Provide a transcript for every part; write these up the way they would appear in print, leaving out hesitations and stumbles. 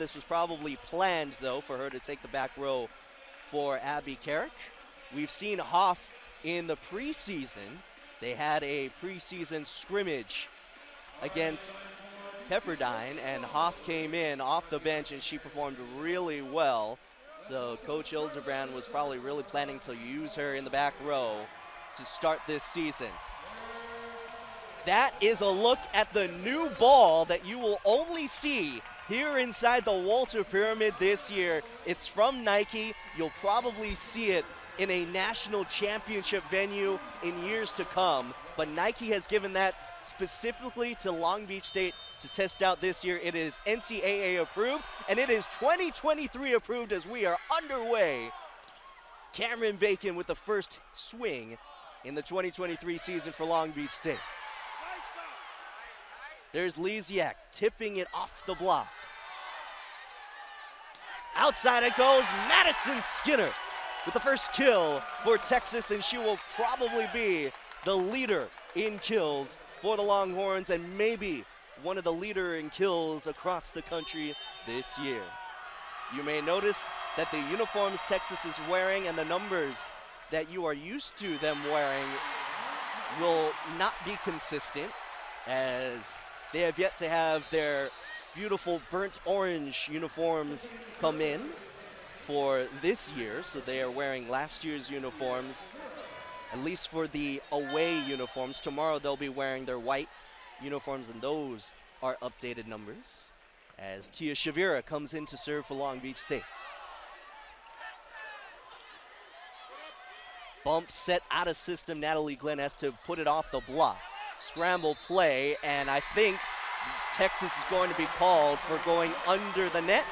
this was probably planned, though, for her to take the back row for Abby Carrick. We've seen Hoff in the preseason. They had a preseason scrimmage against Pepperdine, and Hoff came in off the bench, and she performed really well. So Coach Hildebrand was probably really planning to use her in the back row to start this season. That is a look at the new ball that you will only see here inside the Walter Pyramid this year. It's from Nike. You'll probably see it in a national championship venue in years to come. But Nike has given that specifically to Long Beach State to test out this year. It is NCAA approved, and it is 2023 approved as we are underway. Cameron Bacon with the first swing in the 2023 season for Long Beach State. There's Lisiak tipping it off the block. Outside it goes, Madison Skinner with the first kill for Texas, and she will probably be the leader in kills for the Longhorns and maybe one of the leader in kills across the country this year. You may notice that the uniforms Texas is wearing and the numbers that you are used to them wearing will not be consistent, as they have yet to have their beautiful burnt orange uniforms come in for this year. So they are wearing last year's uniforms, at least for the away uniforms. Tomorrow they'll be wearing their white uniforms, and those are updated numbers, as Tia Shavira comes in to serve for Long Beach State. Bump set out of system. Natalie Glenn has to put it off the block. Scramble play, and I think Texas is going to be called for going under the net.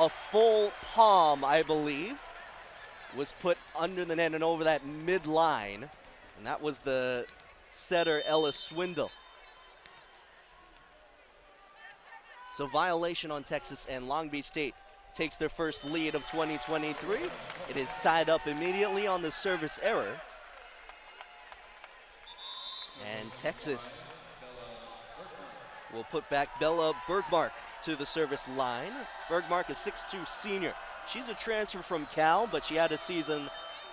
A full palm, I believe, was put under the net and over that midline, and that was the setter, Ella Swindle. So violation on Texas, and Long Beach State takes their first lead of 2023. It is tied up immediately on the service error. And Texas will put back Bella Bergmark to the service line. Bergmark is 6'2" senior. She's a transfer from Cal, but she had a season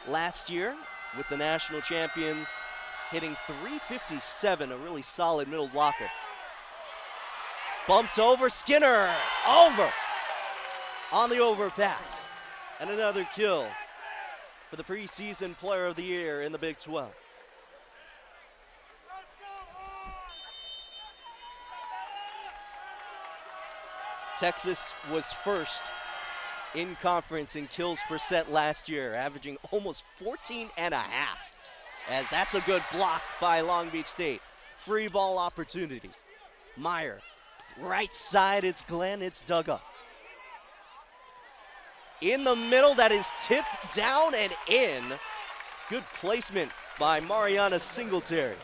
last year with the national champions, hitting .357, a really solid middle blocker. Bumped over, Skinner, over on the overpass. And another kill for the preseason player of the year in the Big 12. Texas was first in conference in kills per set last year, averaging almost 14 and a half, as that's a good block by Long Beach State. Free ball opportunity. Meyer, right side, it's Glenn, it's dug up. In the middle, that is tipped down and in. Good placement by Mariana Singletary.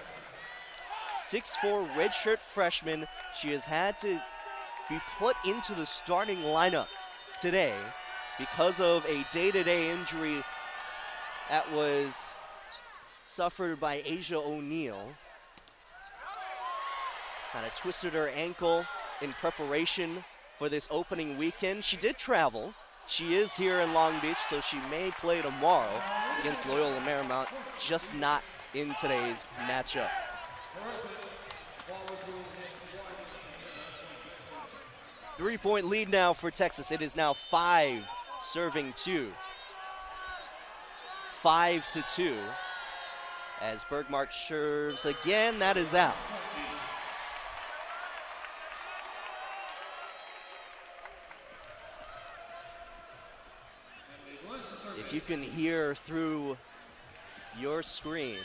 6'4" redshirt freshman. She has had to be put into the starting lineup today because of a day-to-day injury that was suffered by Asia O'Neal. Kind of twisted her ankle in preparation for this opening weekend. She did travel. She is here in Long Beach, so she may play tomorrow against Loyola Marymount, just not in today's matchup. Three-point lead now for Texas. It is now 5 serving 2. 5-2. As Bergmark serves again, that is out. If you can hear through your screen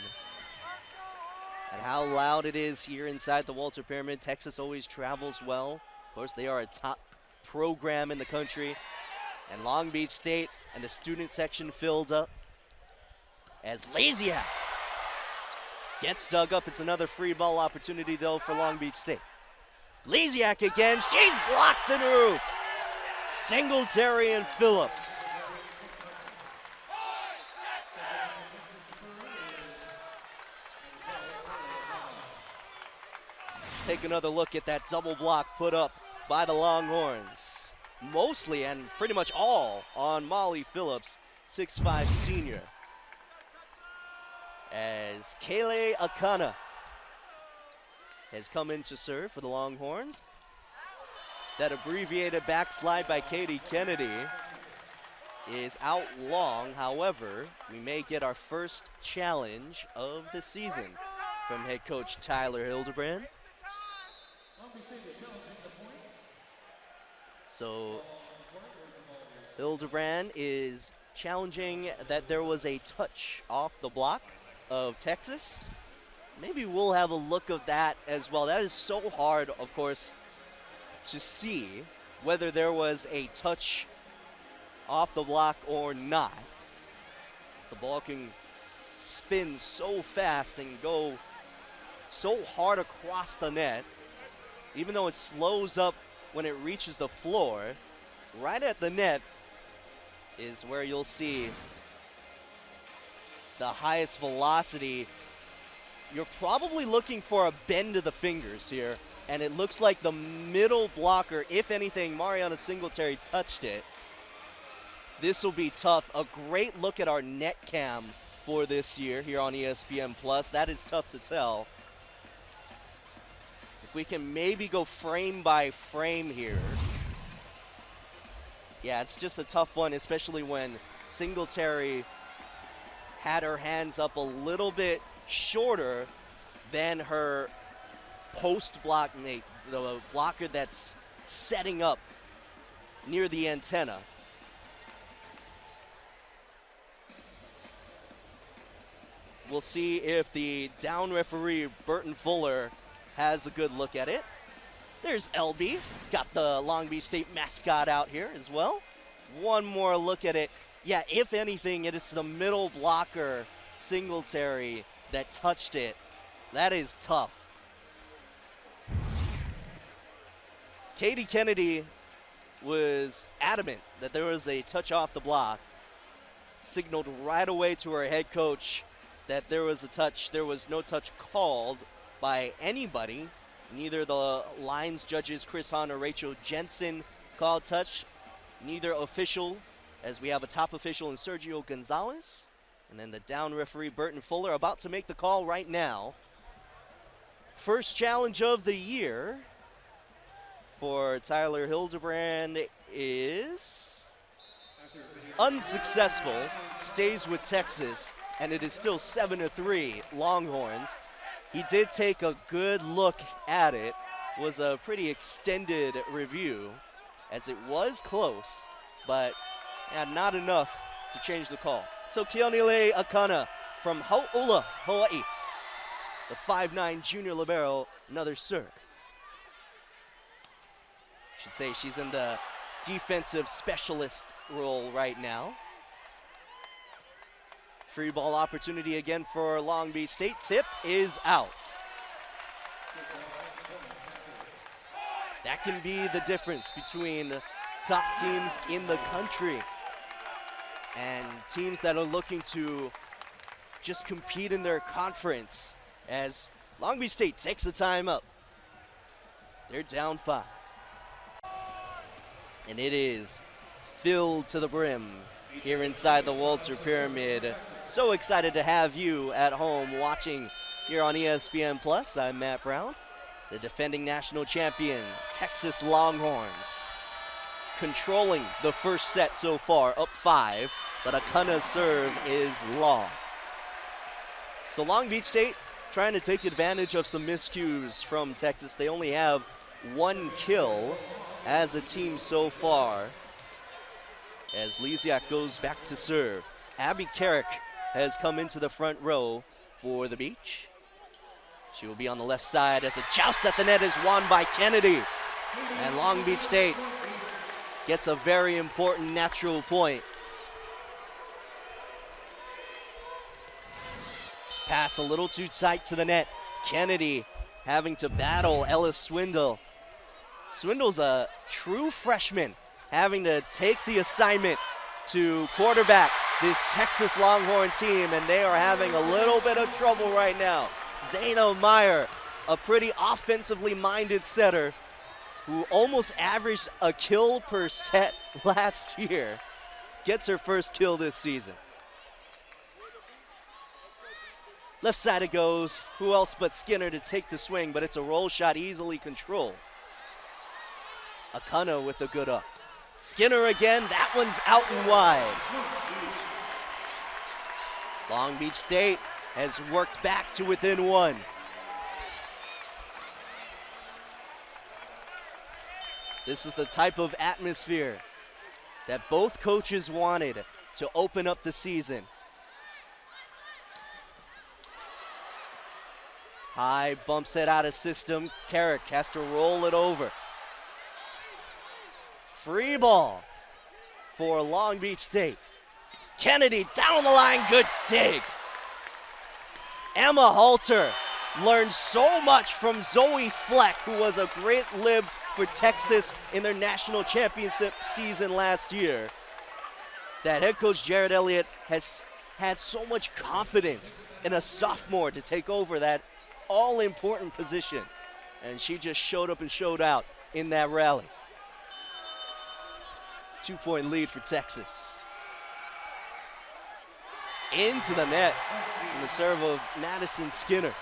and how loud it is here inside the Walter Pyramid, Texas always travels well. Of course, they are a top program in the country. And Long Beach State and the student section filled up as Lasiak gets dug up. It's another free ball opportunity, though, for Long Beach State. Lasiak again. She's blocked and roofed. Singletary and Phillips. Take another look at that double block put up by the Longhorns. mostly and pretty much all on Molly Phillips, 6'5" senior. As Kaylee Akana has come in to serve for the Longhorns. That abbreviated backslide by Katie Kennedy is out long. However, we may get our first challenge of the season from head coach Tyler Hildebrand. So Hildebrand is challenging that there was a touch off the block of Texas. Maybe we'll have a look of that as well. That is so hard, of course, to see whether there was a touch off the block or not. The ball can spin so fast and go so hard across the net, even though it slows up when it reaches the floor. Right at the net is where you'll see the highest velocity. You're probably looking for a bend of the fingers here, and it looks like the middle blocker, if anything, Mariana Singletary touched it. This will be tough. A great look at our net cam for this year here on ESPN Plus. That is tough to tell. If we can maybe go frame by frame here. Yeah, it's just a tough one, especially when Singletary had her hands up a little bit shorter than her post block mate, the blocker that's setting up near the antenna. We'll see if the down referee, Burton Fuller, has a good look at it. There's LB, got the Long Beach State mascot out here as well. One more look at it. Yeah, if anything, it is the middle blocker, Singletary, that touched it. That is tough. Katie Kennedy was adamant that there was a touch off the block, signaled right away to her head coach that there was a touch. There was no touch called by anybody. Neither the lines judges Chris Hahn or Rachel Jensen called touch. Neither official, as we have a top official in Sergio Gonzalez. And then the down referee, Burton Fuller, about to make the call right now. First challenge of the year for Tyler Hildebrand is unsuccessful. Stays with Texas, and it is still 7-3 Longhorns. He did take a good look at it. Was a pretty extended review, as it was close, but not enough to change the call. So Keonile Akana from Hau'ula, Hawaii. The 5'9" junior libero, another serve. Should say she's in the defensive specialist role right now. Free ball opportunity again for Long Beach State. Tip is out. That can be the difference between top teams in the country and teams that are looking to just compete in their conference, as Long Beach State takes the timeout. They're down 5. And it is filled to the brim here inside the Walter Pyramid. So excited to have you at home watching here on ESPN Plus. I'm Matt Brown, the defending national champion, Texas Longhorns. Controlling the first set so far, up 5, but Akana's serve is long. So Long Beach State trying to take advantage of some miscues from Texas. They only have 1 kill as a team so far, as Lisiak goes back to serve. Abby Carrick has come into the front row for the Beach. She will be on the left side as a joust at the net is won by Kennedy. And Long Beach State gets a very important natural point. Pass a little too tight to the net. Kennedy having to battle Ellis Swindle. Swindle's a true freshman, having to take the assignment to quarterback this Texas Longhorn team, and they are having a little bit of trouble right now. Zayna Meyer, a pretty offensively minded setter, who almost averaged a kill per set last year, gets her first kill this season. Left side it goes. Who else but Skinner to take the swing, but it's a roll shot easily controlled. Akana with a good up. Skinner again, that one's out and wide. Long Beach State has worked back to within one. This is the type of atmosphere that both coaches wanted to open up the season. High bumps it out of system. Carrick has to roll it over. Free ball for Long Beach State. Kennedy down the line, good dig. Emma Halter learned so much from Zoe Fleck, who was a great lib for Texas in their national championship season last year, that head coach Jared Elliott has had so much confidence in a sophomore to take over that all-important position. And she just showed up and showed out in that rally. 2-point lead for Texas. Into the net in the serve of Madison Skinner.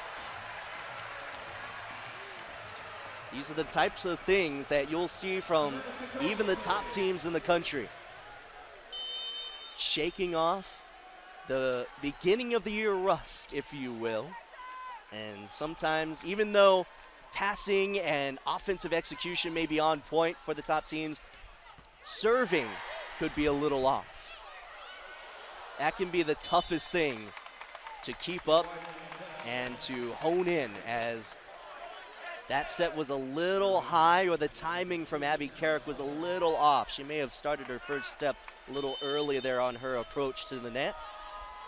These are the types of things that you'll see from even the top teams in the country. Shaking off the beginning of the year rust, if you will. And sometimes, even though passing and offensive execution may be on point for the top teams, serving could be a little off. That can be the toughest thing to keep up and to hone in, as that set was a little high, or the timing from Abby Carrick was a little off. She may have started her first step a little early there on her approach to the net.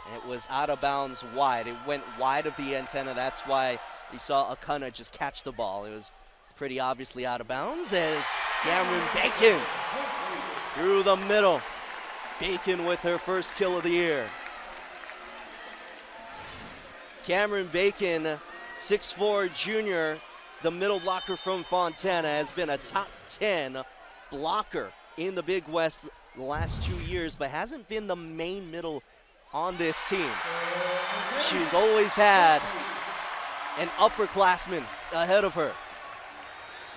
And it was out of bounds wide. It went wide of the antenna. That's why you saw Akana just catch the ball. It was pretty obviously out of bounds, as Cameron Bacon through the middle. Bacon with her first kill of the year. Cameron Bacon, 6'4" junior, the middle blocker from Fontana, has been a top 10 blocker in the Big West the last 2 years, but hasn't been the main middle on this team. She's always had an upperclassman ahead of her,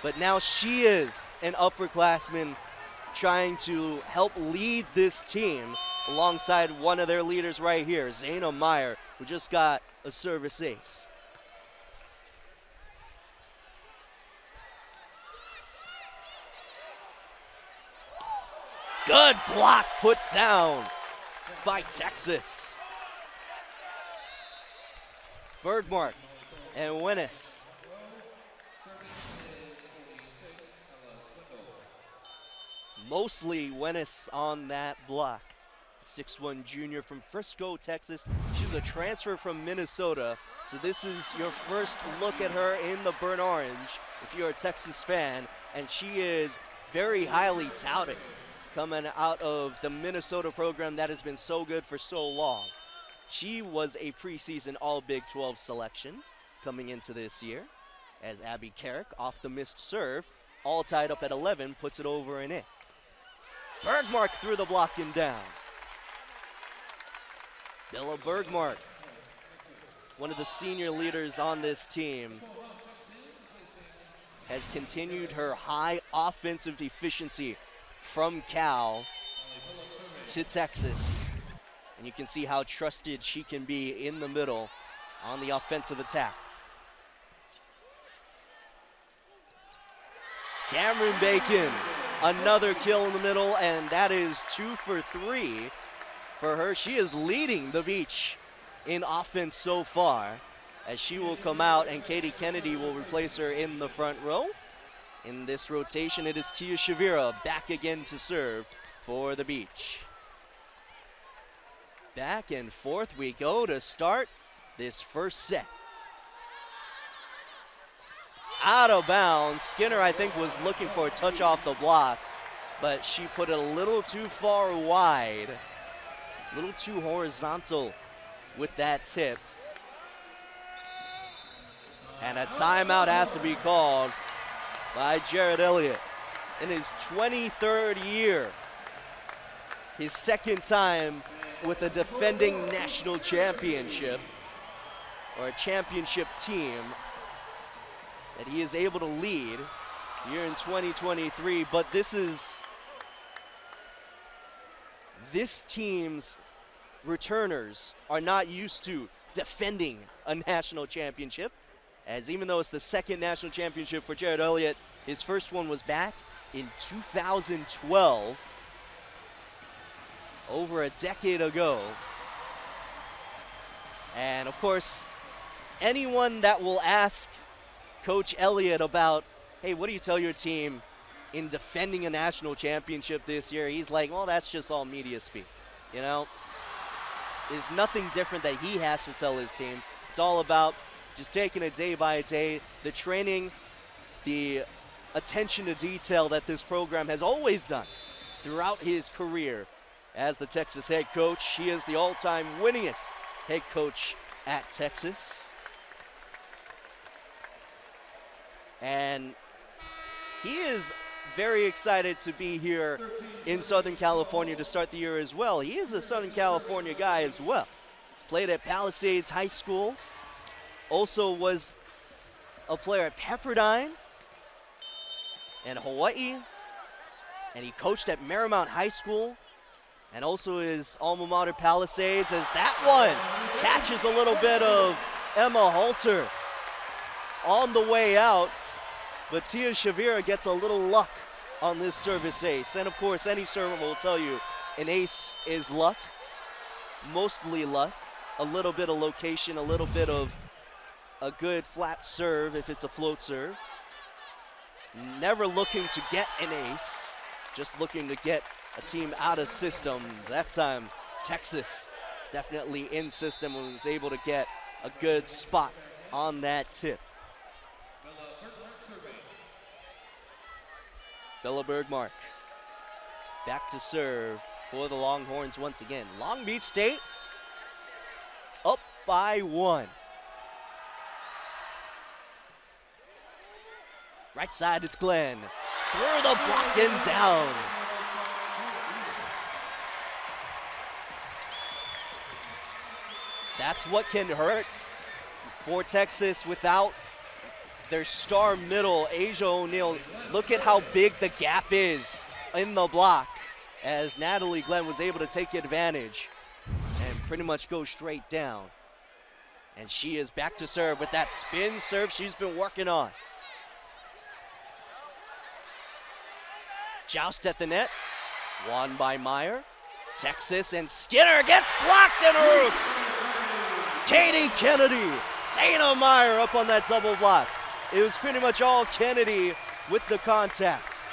but now she is an upperclassman trying to help lead this team alongside one of their leaders right here, Zayna Meyer, who just got a service ace. Good block put down by Texas. Bergmark and Winnis. Mostly Winnis on that block. 6'1" junior from Frisco, Texas. She's a transfer from Minnesota, so this is your first look at her in the burnt orange if you're a Texas fan, and she is very highly touted coming out of the Minnesota program that has been so good for so long. She was a preseason All-Big 12 selection coming into this year, as Abby Carrick, off the missed serve, all tied up at 11, puts it over and in. Bergmark through the block and down. Bella Bergmark, one of the senior leaders on this team, has continued her high offensive efficiency from Cal to Texas. And you can see how trusted she can be in the middle on the offensive attack. Cameron Bacon, another kill in the middle, and that is 2 for 3 for her. She is leading the Beach in offense so far, as she will come out and Katie Kennedy will replace her in the front row. In this rotation, it is Tia Shavira back again to serve for the Beach. Back and forth we go to start this first set. Out of bounds. Skinner, I think, was looking for a touch off the block, but she put it a little too far wide, a little too horizontal with that tip. And a timeout has to be called by Jared Elliott in his 23rd year. His second time with a defending national championship, or a championship team that he is able to lead here in 2023. But this team's returners are not used to defending a national championship, as even though it's the second national championship for Jared Elliott, his first one was back in 2012, over a decade ago. And of course, anyone that will ask Coach Elliott about, hey, what do you tell your team in defending a national championship this year? He's like, well, that's just all media speak, you know? There's nothing different that he has to tell his team. It's all about just taking it day by day, the training, the attention to detail that this program has always done throughout his career as the Texas head coach. He is the all-time winningest head coach at Texas. And he is very excited to be here in Southern California to start the year as well. He is a Southern California guy as well. Played at Palisades High School. Also was a player at Pepperdine and Hawaii. And he coached at Marymount High School. And also his alma mater Palisades, as that one catches a little bit of Emma Halter on the way out. But Tia Shavira gets a little luck on this service ace. And of course, any server will tell you an ace is luck, mostly luck, a little bit of location, a little bit of a good flat serve if it's a float serve. Never looking to get an ace, just looking to get a team out of system. That time, Texas is definitely in system and was able to get a good spot on that tip. Bella Bergmark back to serve for the Longhorns once again. Long Beach State up by 1. Right side, it's Glenn. Through the block and down. That's what can hurt for Texas without their star middle, Asia O'Neal. Look at how big the gap is in the block, as Natalie Glenn was able to take advantage and pretty much go straight down. And she is back to serve with that spin serve she's been working on. Joust at the net, won by Meyer. Texas, and Skinner gets blocked and roofed. Katie Kennedy, Sana Meyer up on that double block. It was pretty much all Kennedy with the contact.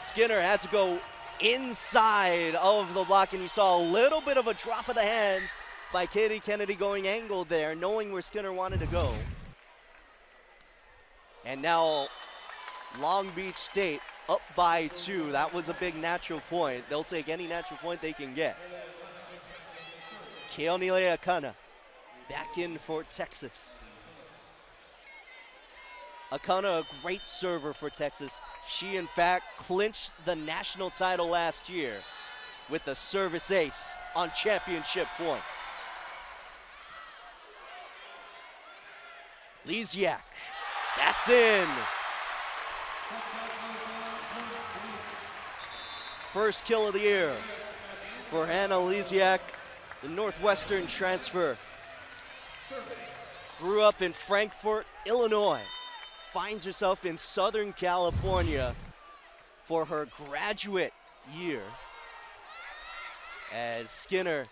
Skinner had to go inside of the block, and you saw a little bit of a drop of the hands by Katie Kennedy going angled there, knowing where Skinner wanted to go. And now Long Beach State up by 2. That was a big natural point. They'll take any natural point they can get. Keonile Akana back in for Texas. Akana, a great server for Texas. She, in fact, clinched the national title last year with the service ace on championship point. Lisiak, that's in. First kill of the year for Hannah Lisiak, the Northwestern transfer. Grew up in Frankfort, Illinois. Finds herself in Southern California for her graduate year. As Skinner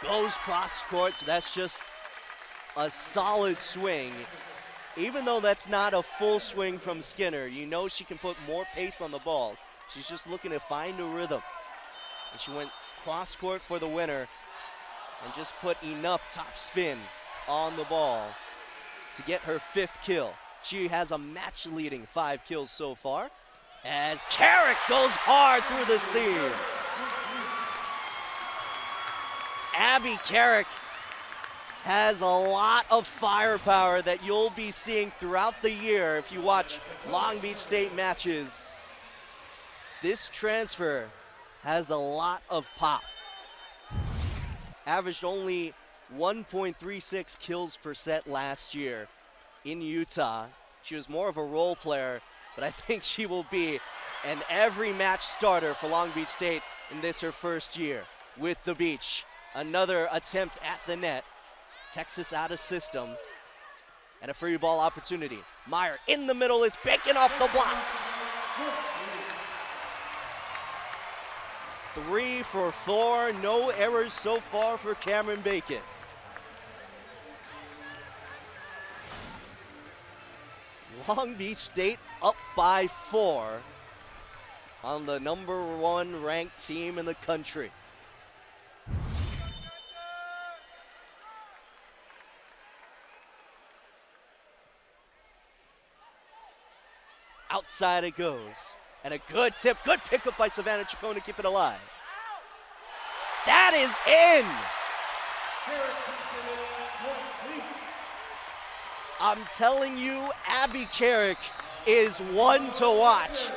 goes cross court, that's just a solid swing. Even though that's not a full swing from Skinner, you know she can put more pace on the ball. She's just looking to find a rhythm. And she went cross court for the winner and just put enough top spin on the ball to get her 5th kill. She has a match-leading 5 kills so far, as Carrick goes hard through the seam. Abby Carrick has a lot of firepower that you'll be seeing throughout the year if you watch Long Beach State matches. This transfer has a lot of pop. Averaged only 1.36 kills per set last year in Utah. She was more of a role player, but I think she will be an every match starter for Long Beach State in this her first year with the Beach. Another attempt at the net. Texas out of system. And a free ball opportunity. Meyer in the middle, it's Bacon off the block. 3 for 4, no errors so far for Cameron Bacon. Long Beach State up by 4 on the #1 ranked team in the country. Outside it goes. And a good tip, good pickup by Savannah Chacon to keep it alive. That is in! I'm telling you, Abby Carrick is one to watch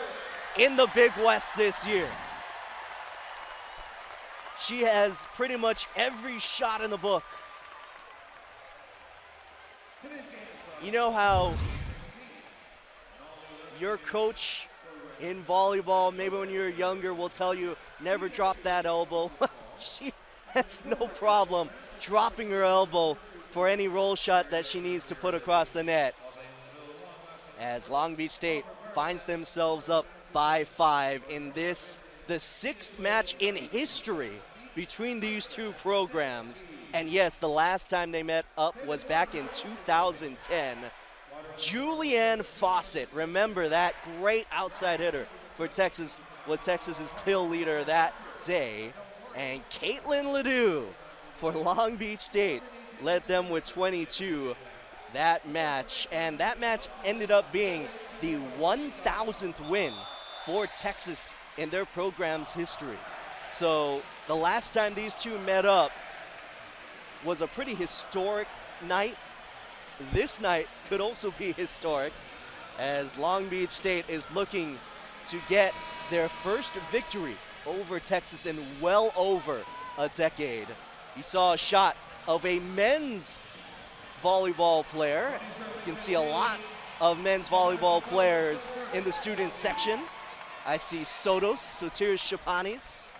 in the Big West this year. She has pretty much every shot in the book. You know how your coach in volleyball, maybe when you're younger, will tell you never drop that elbow. She has no problem dropping her elbow for any roll shot that she needs to put across the net. As Long Beach State finds themselves up by 5 in this, the 6th match in history between these two programs. And yes, the last time they met up was back in 2010. Julianne Fawcett, remember that great outside hitter for Texas, was Texas's kill leader that day. And Caitlin Ledoux for Long Beach State led them with 22 that match. And that match ended up being the 1,000th win for Texas in their program's history. So the last time these two met up was a pretty historic night. This night could also be historic as Long Beach State is looking to get their first victory over Texas in well over a decade. You saw a shot of a men's volleyball player. You can see a lot of men's volleyball players in the student section. I see Sotiris Shapanis,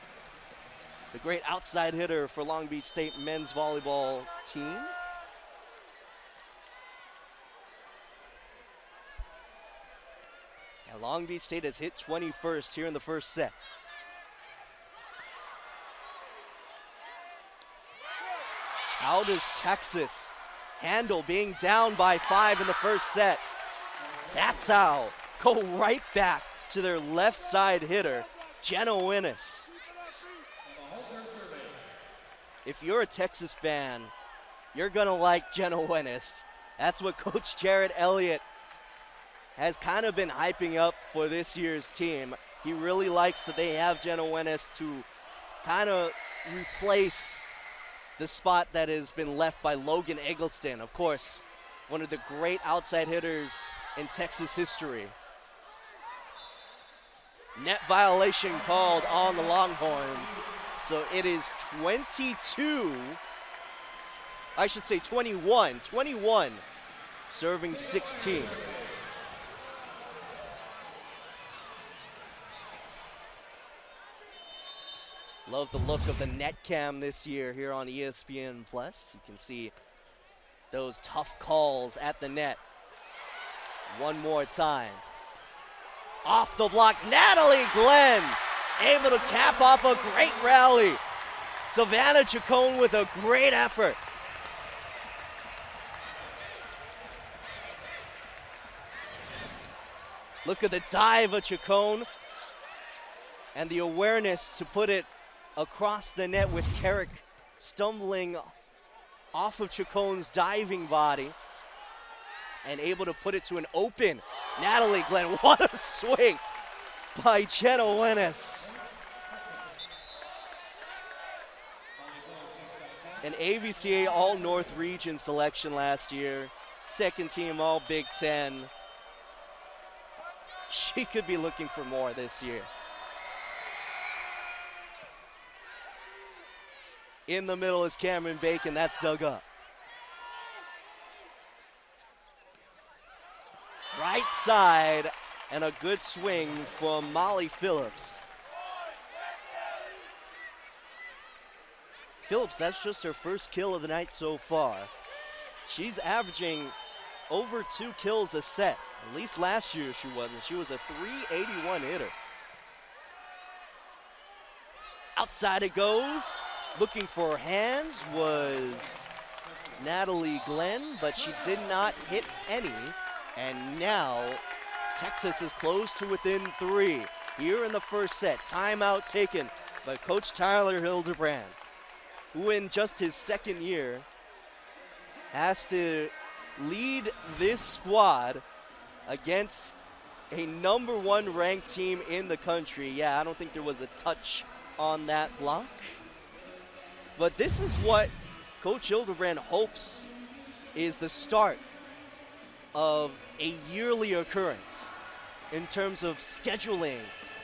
the great outside hitter for Long Beach State men's volleyball team. And Long Beach State has hit 21st here in the first set. How does Texas handle being down by 5 in the first set? That's how. Go right back to their left side hitter, Jenna Winnis. If you're a Texas fan, you're gonna like Jenna Winnis. That's what Coach Jared Elliott has kind of been hyping up for this year's team. He really likes that they have Jenna Winnis to kind of replace the spot that has been left by Logan Eggleston, of course, one of the great outside hitters in Texas history. Net violation called on the Longhorns. So it is 21, serving 16. Love the look of the net cam this year here on ESPN+. You can see those tough calls at the net. One more time. Off the block, Natalie Glenn able to cap off a great rally. Savannah Chacon with a great effort. Look at the dive of Chacon and the awareness to put it across the net with Carrick stumbling off of Chacon's diving body and able to put it to an open Natalie Glenn. What a swing by Jenna Winnis. an AVCA All-North Region selection last year, second team All-Big Ten. She could be looking for more this year. In the middle is Cameron Bacon, that's dug up. Right side, and a good swing from Molly Phillips. Phillips, that's just her first kill of the night so far. She's averaging over 2 kills a set. At least last year she wasn't. She was a .381 hitter. Outside it goes. Looking for hands was Natalie Glenn, but she did not hit any. And now Texas is close to within 3 here in the first set. Timeout taken by Coach Tyler Hildebrand, who in just his second year has to lead this squad against a #1 ranked team in the country. Yeah, I don't think there was a touch on that block. But this is what Coach Hildebrand hopes is the start of a yearly occurrence in terms of scheduling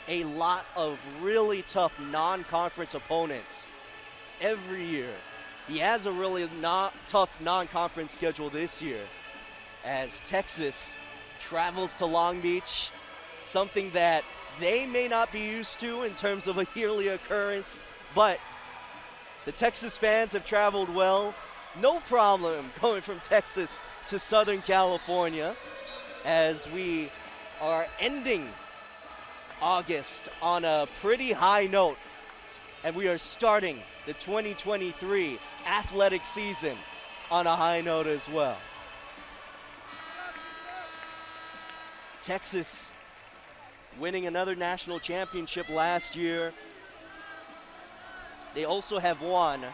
a lot of really tough non-conference opponents every year. He has a really tough non-conference schedule this year as Texas travels to Long Beach, something that they may not be used to in terms of a yearly occurrence, but the Texas fans have traveled well. No problem going from Texas to Southern California as we are ending August on a pretty high note, and we are starting the 2023 athletic season on a high note as well. Texas winning another national championship last year. They also have won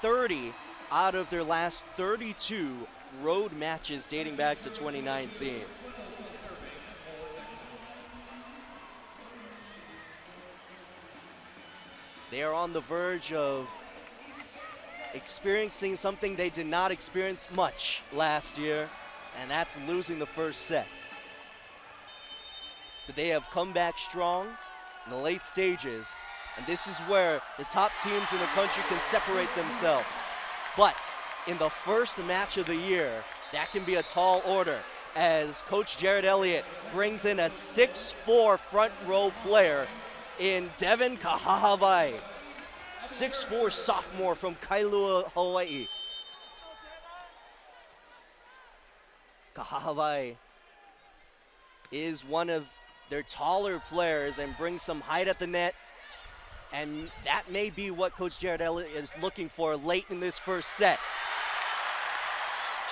30 out of their last 32 road matches dating back to 2019. They are on the verge of experiencing something they did not experience much last year, and that's losing the first set. But they have come back strong in the late stages, and this is where the top teams in the country can separate themselves. But in the first match of the year, that can be a tall order as Coach Jared Elliott brings in a 6'4" front row player in Devin Kahahavai, 6'4" sophomore from Kailua, Hawaii. Kahahavai is one of their taller players and brings some height at the net, and that may be what Coach Jared Elliott is looking for late in this first set.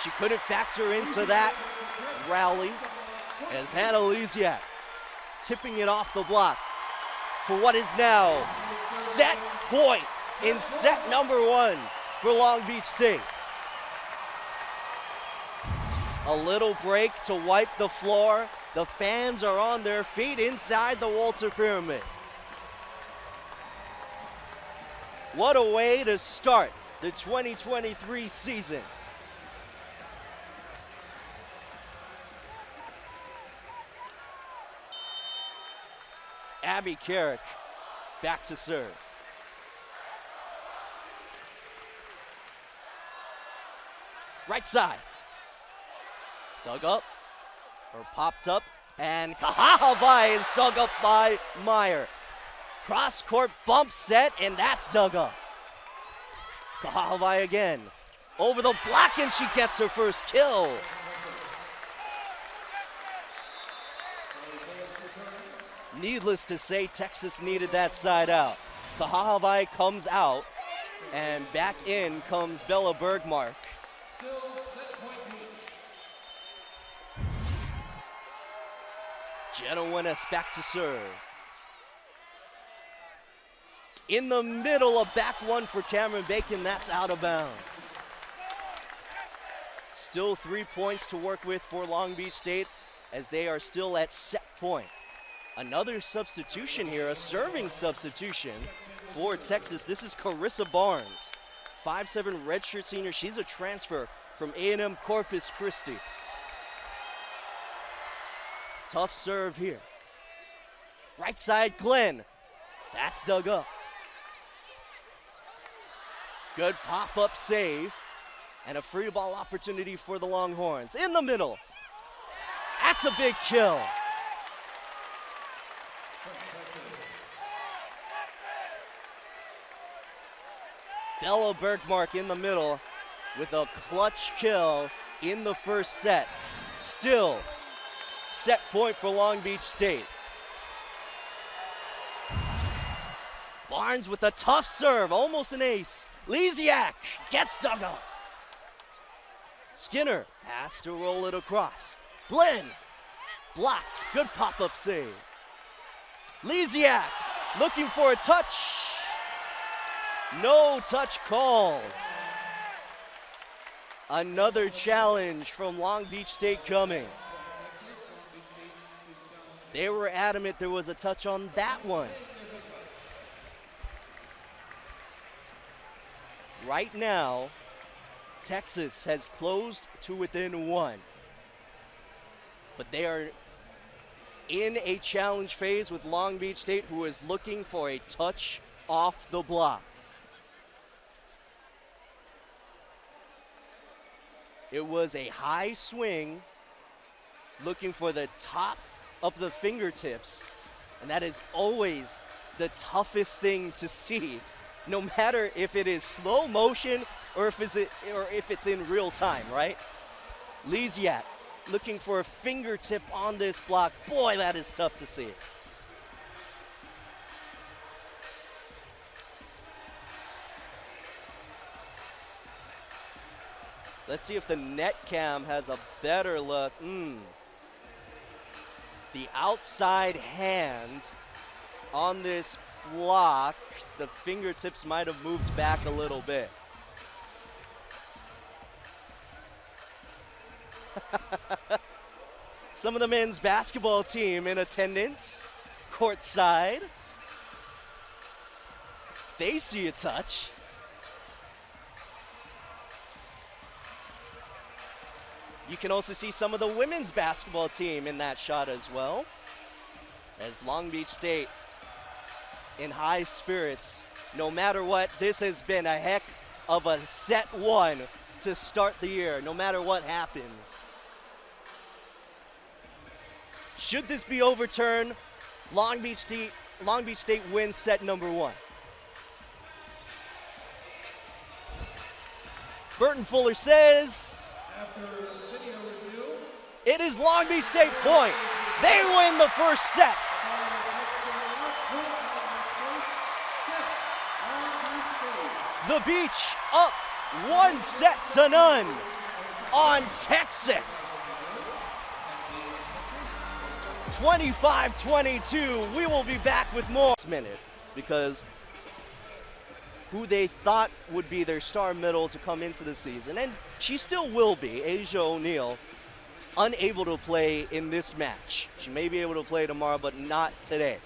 She couldn't factor into that rally as Hannah Lisiak tipping it off the block for what is now set point in set #1 for Long Beach State. A little break to wipe the floor. The fans are on their feet inside the Walter Pyramid. What a way to start the 2023 season. Abby Carrick back to serve. Right side. Dug up, or popped up, and Kahahavai is dug up by Meyer. Cross-court bump set, and that's dug up. Kahahavai again. Over the block, and she gets her first kill. Needless to say, Texas needed that side out. Kahahavai comes out, and back in comes Bella Bergmark. Jenna Winnes back to serve. In the middle, a back one for Cameron Bacon, that's out of bounds. Still 3 points to work with for Long Beach State as they are still at set point. Another substitution here, a serving substitution for Texas. This is Carissa Barnes 5'7" redshirt senior. She's a transfer from A&M Corpus Christi. Tough serve here. Right side, Glenn. That's dug up. Good pop-up save. And a free ball opportunity for the Longhorns. In the middle. That's a big kill. Bella Bergmark in the middle with a clutch kill in the first set. Still, set point for Long Beach State. Barnes with a tough serve, almost an ace. Lisiak gets dug up. Skinner has to roll it across. Glenn, blocked, good pop-up save. Lisiak looking for a touch. No touch called. Another challenge from Long Beach State coming. They were adamant there was a touch on that one. Right now, Texas has closed to within one. But they are in a challenge phase with Long Beach State, who is looking for a touch off the block. It was a high swing, looking for the top of the fingertips, and that is always the toughest thing to see, no matter if it is slow motion or if it's in real time, right? Lisiak looking for a fingertip on this block. Boy, that is tough to see. Let's see if the net cam has a better look. The outside hand on this block, the fingertips might have moved back a little bit. Some of the men's basketball team in attendance, courtside. They see a touch. You can also see some of the women's basketball team in that shot as well. As Long Beach State in high spirits. No matter what, this has been a heck of a set one to start the year, no matter what happens. Should this be overturned, Long Beach State wins set number one. Burton Fuller says, after video review, it is Long Beach State point. They win the first set. The Beach up 1-0 on Texas. 25-22. We will be back with more this minute, because who they thought would be their star middle to come into the season, and she still will be, Asia O'Neal, unable to play in this match. She may be able to play tomorrow, but not today.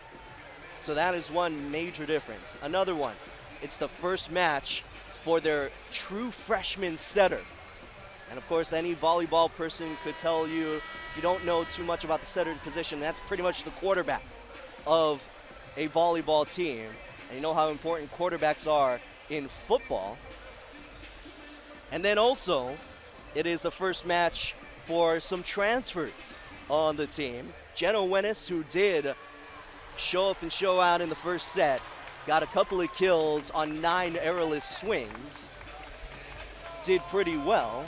So that is one major difference. Another one, it's the first match for their true freshman setter. And of course, any volleyball person could tell you, if you don't know too much about the setter position, that's pretty much the quarterback of a volleyball team. And you know how important quarterbacks are in football. And then also, it is the first match for some transfers on the team. Jenna Wennis, who did show up and show out in the first set, got a couple of kills on 9 errorless swings. Did pretty well,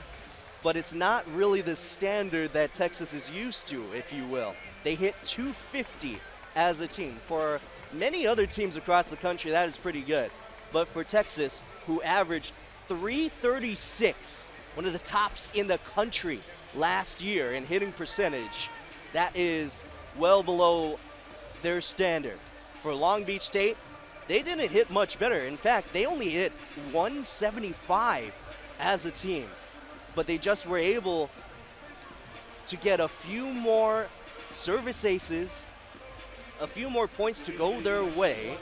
but it's not really the standard that Texas is used to, if you will. They hit 250 as a team. For many other teams across the country, that is pretty good. But for Texas, who averaged 336, one of the tops in the country last year in hitting percentage, that is well below their standard. For Long Beach State, they didn't hit much better. In fact, they only hit 175 as a team. But they just were able to get a few more service aces, a few more points to go their way.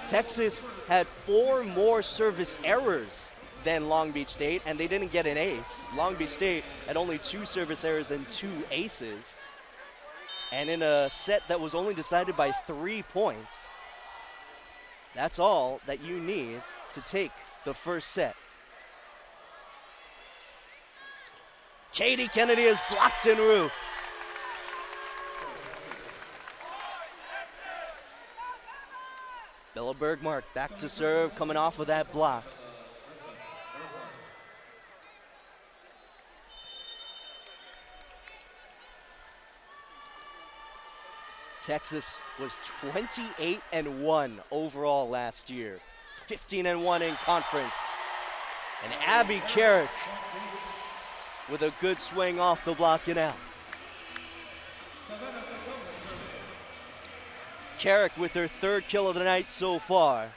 Texas had 4 more service errors than Long Beach State, and they didn't get an ace. Long Beach State had only 2 service errors and 2 aces. And in a set that was only decided by 3 points, that's all that you need to take the first set. Katie Kennedy is blocked and roofed. Bella Bergmark back to serve, coming off of that block. Texas was 28-1 overall last year, 15-1 in conference. And Abby Carrick with a good swing off the block and out. Carrick with her 3rd kill of the night so far.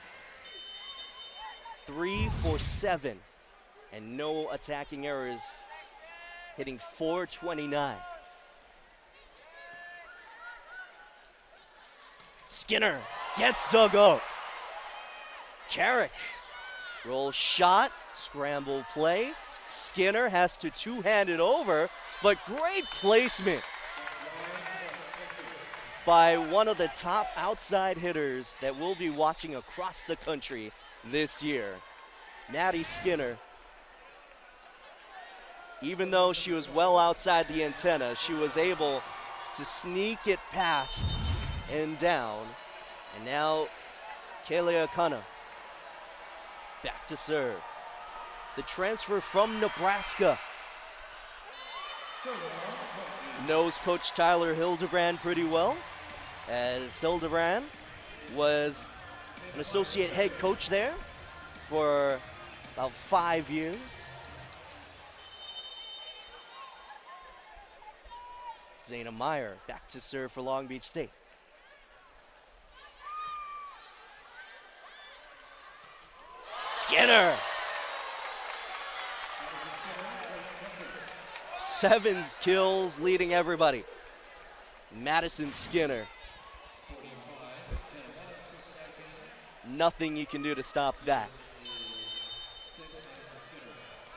3 for 7 and no attacking errors, hitting .429. Skinner gets dug out. Carrick, roll shot, scramble play. Skinner has to 2-hand it over, but great placement by one of the top outside hitters that we'll be watching across the country this year. Maddie Skinner, even though she was well outside the antenna, she was able to sneak it past and down. And now Kalia Kana back to serve. The transfer from Nebraska. Knows Coach Tyler Hildebrand pretty well, as Hildebrand was an associate head coach there for about 5 years. Zayna Meyer back to serve for Long Beach State. Skinner. 7 kills, leading everybody. Madison Skinner. Nothing you can do to stop that.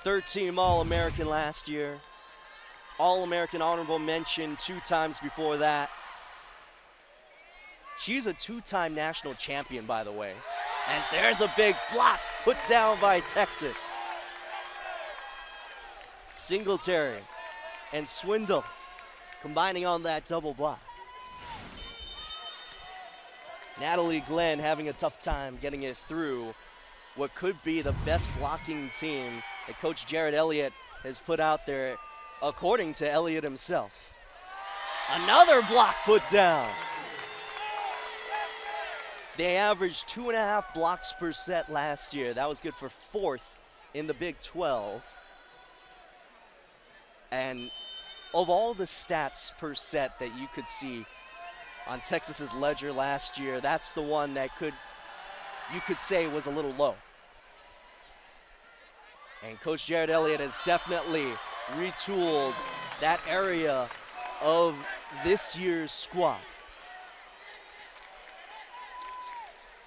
13 All-American last year. All-American honorable mention 2 times before that. She's a 2-time national champion, by the way. As there's a big block put down by Texas. Singletary and Swindle combining on that double block. Natalie Glenn having a tough time getting it through what could be the best blocking team that Coach Jared Elliott has put out there, according to Elliott himself. Another block put down. They averaged 2.5 blocks per set last year. That was good for 4th in the Big 12. And of all the stats per set that you could see on Texas's ledger last year, that's the one that you could say was a little low. And Coach Jared Elliott has definitely retooled that area of this year's squad.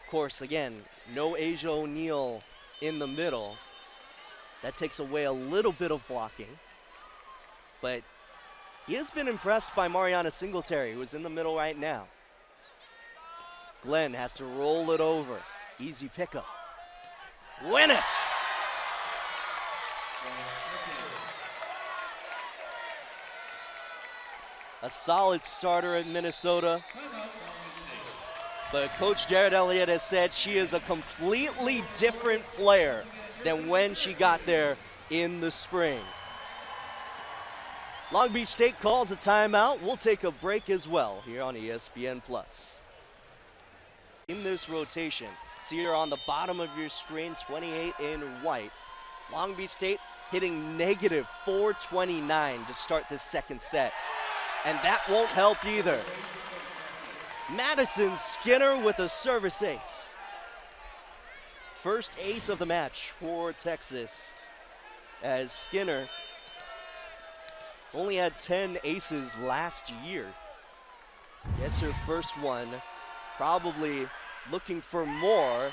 Of course, again, no Asia O'Neal in the middle. That takes away a little bit of blocking. But he has been impressed by Mariana Singletary, who is in the middle right now. Glenn has to roll it over. Easy pickup. Winnes! A solid starter at Minnesota. But Coach Jared Elliott has said she is a completely different player than when she got there in the spring. Long Beach State calls a timeout. We'll take a break as well here on ESPN+. In this rotation, see here on the bottom of your screen, 28 in white. Long Beach State hitting negative .429 to start this second set. And that won't help either. Madison Skinner with a service ace. First ace of the match for Texas, as Skinner only had 10 aces last year. Gets her first one, probably looking for more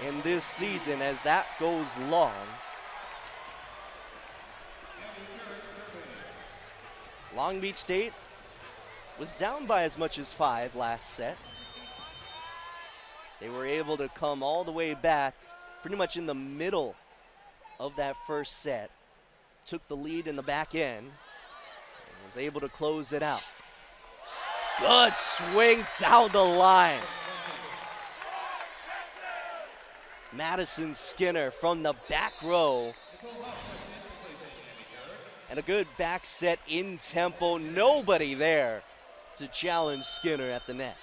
in this season as that goes long. Long Beach State was down by as much as 5 last set. They were able to come all the way back pretty much in the middle of that first set. Took the lead in the back end and was able to close it out. Good swing down the line. Madison Skinner from the back row. And a good back set in tempo. Nobody there to challenge Skinner at the net.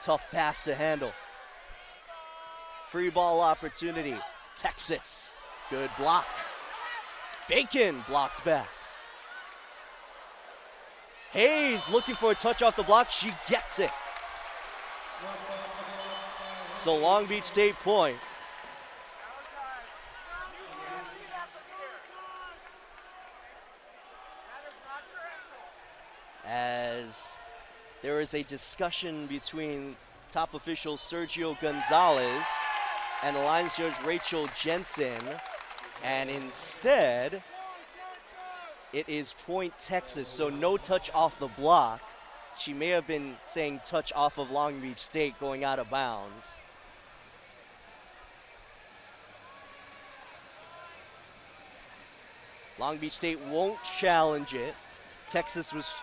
Tough pass to handle. Free ball opportunity. Texas. Good block. Bacon blocked back. Hayes looking for a touch off the block. She gets it. So Long Beach State point. As there is a discussion between top official Sergio Gonzalez and the lines judge Rachel Jensen, and instead it is point Texas, so no touch off the block. She may have been saying touch off of Long Beach State going out of bounds. Long Beach State won't challenge it. Texas was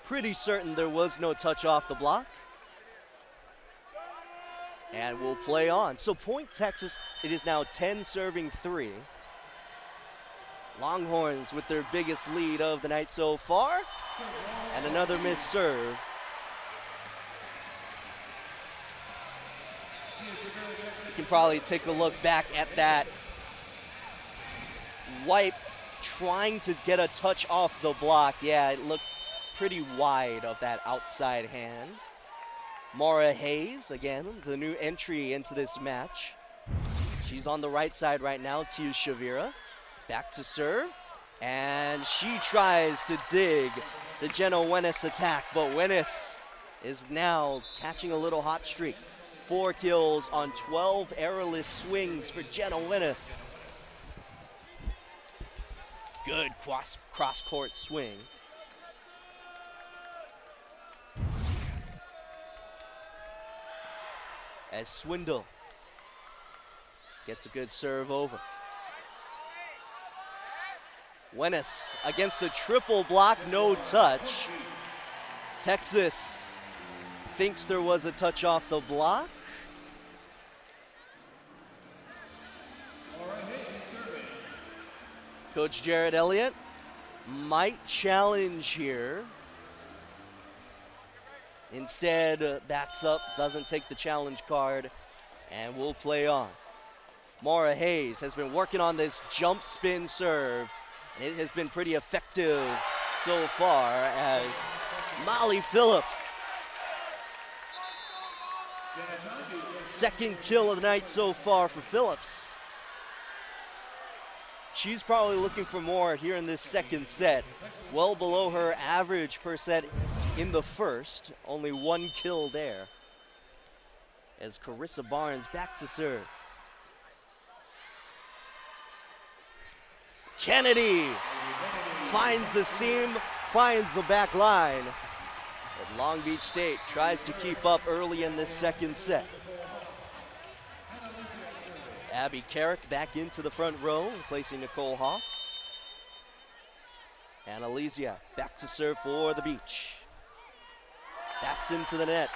pretty certain there was no touch off the block. And we'll play on. So point Texas, it is now 10 serving 3. Longhorns with their biggest lead of the night so far. And another missed serve. You can probably take a look back at that wipe trying to get a touch off the block. Yeah, it looked pretty wide of that outside hand. Mara Hayes, again, the new entry into this match. She's on the right side right now, Tia Shavira. Back to serve, and she tries to dig the Jenna Wenis attack, but Wenis is now catching a little hot streak. 4 kills on 12 errorless swings for Jenna Wenis. Good cross-court swing. As Swindle gets a good serve over. Wenis against the triple block, no touch. Texas thinks there was a touch off the block. Coach Jared Elliott might challenge here. Instead, backs up, doesn't take the challenge card, and will play on. Mara Hayes has been working on this jump spin serve. It has been pretty effective so far as Molly Phillips. Second kill of the night so far for Phillips. She's probably looking for more here in this second set. Well below her average per set in the first. Only 1 kill there. As Carissa Barnes back to serve. Kennedy finds the seam, finds the back line. But Long Beach State tries to keep up early in this second set. Abby Carrick back into the front row, replacing Nicole Hoff. And Elysia back to serve for the Beach. That's into the net.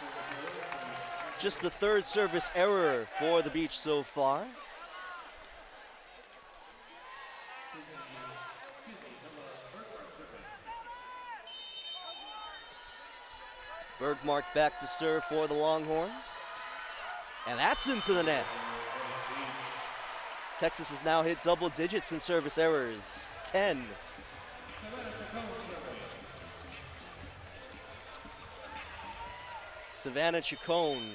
Just the 3rd service error for the Beach so far. Bergmark back to serve for the Longhorns. And that's into the net. Texas has now hit double digits in service errors, 10. Savannah Chacon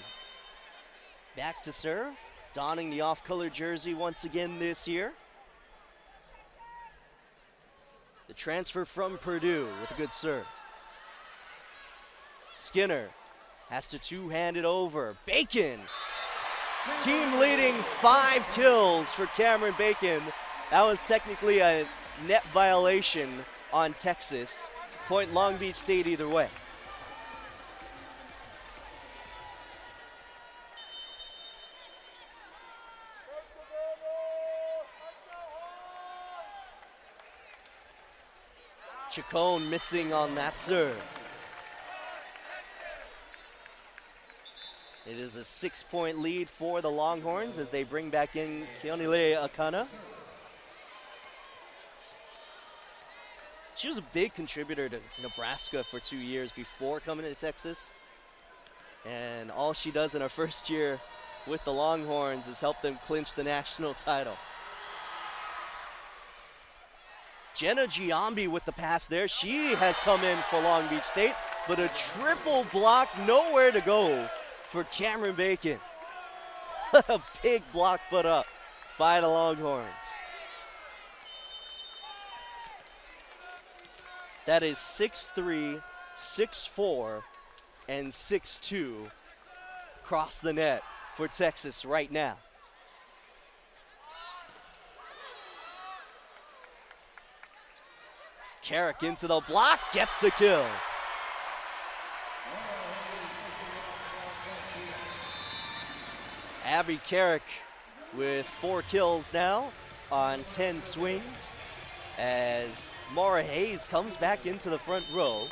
back to serve, donning the off-color jersey once again this year. The transfer from Purdue with a good serve. Skinner has to two-hand it over. Bacon, team leading 5 kills for Cameron Bacon. That was technically a net violation on Texas. Point Long Beach State either way. Chacon missing on that serve. It is a 6-point lead for the Longhorns as they bring back in Keonile Akana. She was a big contributor to Nebraska for 2 years before coming to Texas. And all she does in her first year with the Longhorns is help them clinch the national title. Jenna Giambi with the pass there. She has come in for Long Beach State, but a triple block, nowhere to go for Cameron Bacon. A big block put up by the Longhorns. That is 6-3, 6-4, and 6-2 across the net for Texas right now. Carrick into the block, gets the kill. Abby Carrick with 4 kills now on 10 swings as Mara Hayes comes back into the front row.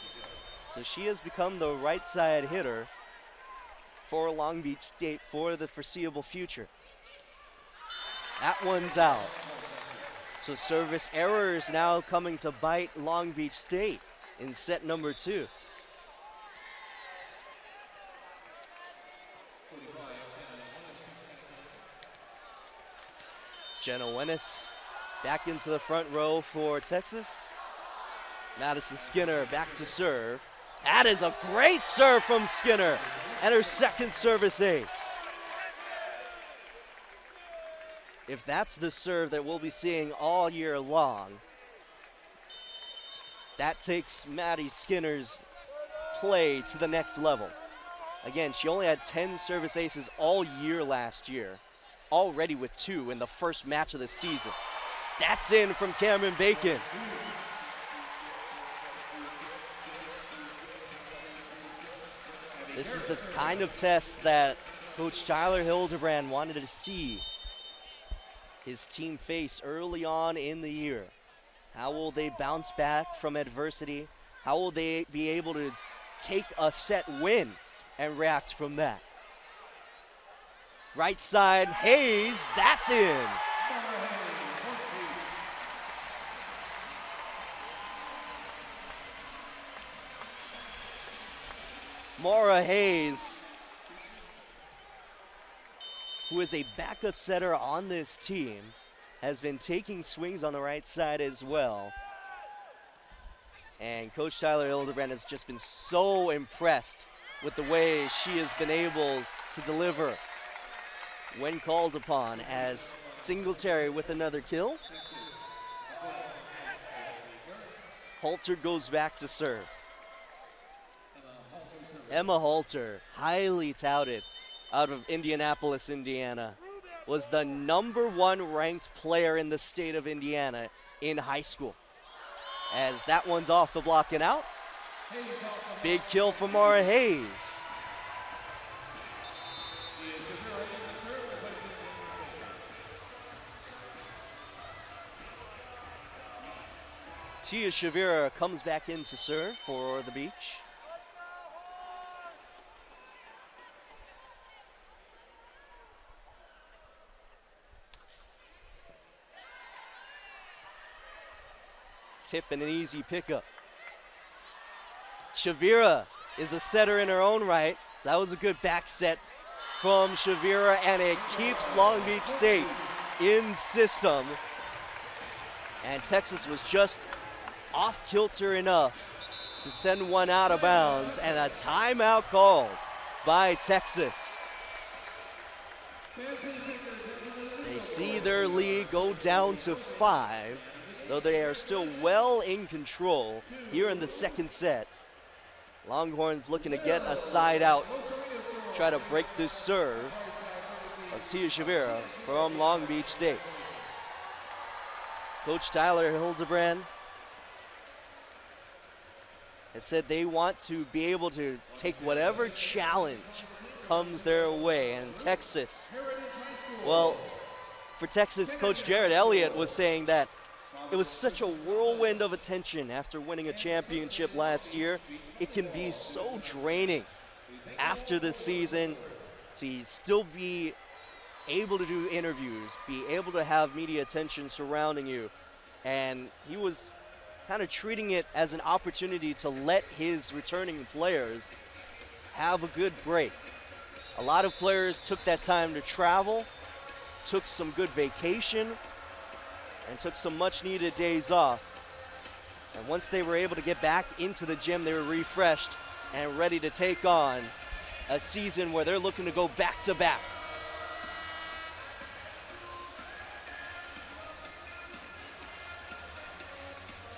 So she has become the right side hitter for Long Beach State for the foreseeable future. That one's out. So service errors now coming to bite Long Beach State in set number 2. Jenna Wennis back into the front row for Texas. Madison Skinner back to serve. That is a great serve from Skinner and her second service ace. If that's the serve that we'll be seeing all year long, that takes Maddie Skinner's play to the next level. Again, she only had 10 service aces all year last year, already with 2 in the first match of the season. That's in from Cameron Bacon. This is the kind of test that Coach Tyler Hildebrand wanted to see his team face early on in the year. How will they bounce back from adversity? How will they be able to take a set win and react from that? Right side, Hayes, that's in. Mara Hayes, who is a backup setter on this team, has been taking swings on the right side as well. And Coach Tyler Hildebrand has just been so impressed with the way she has been able to deliver when called upon, as Singletary with another kill. Halter goes back to serve. Emma Halter, highly touted out of Indianapolis, Indiana, was the #1 ranked player in the state of Indiana in high school. As that one's off the block and out. Big kill for Mara Hayes. Tia Shavira comes back in to serve for the Beach. Tip and an easy pickup. Shavira is a setter in her own right. So that was a good back set from Shavira, and it keeps Long Beach State in system. And Texas was just off kilter enough to send one out of bounds, and a timeout called by Texas. They see their lead go down to 5, though they are still well in control here in the second set. Longhorns looking to get a side out, try to break this serve of Tia Shavira from Long Beach State. Coach Tyler Hildebrand has said they want to be able to take whatever challenge comes their way. And Texas, well, for Texas, Coach Jared Elliott was saying that it was such a whirlwind of attention after winning a championship last year. It can be so draining after the season to still be able to do interviews, be able to have media attention surrounding you. And he was kind of treating it as an opportunity to let his returning players have a good break. A lot of players took that time to travel, took some good vacation, and took some much needed days off. And once they were able to get back into the gym, they were refreshed and ready to take on a season where they're looking to go back to back.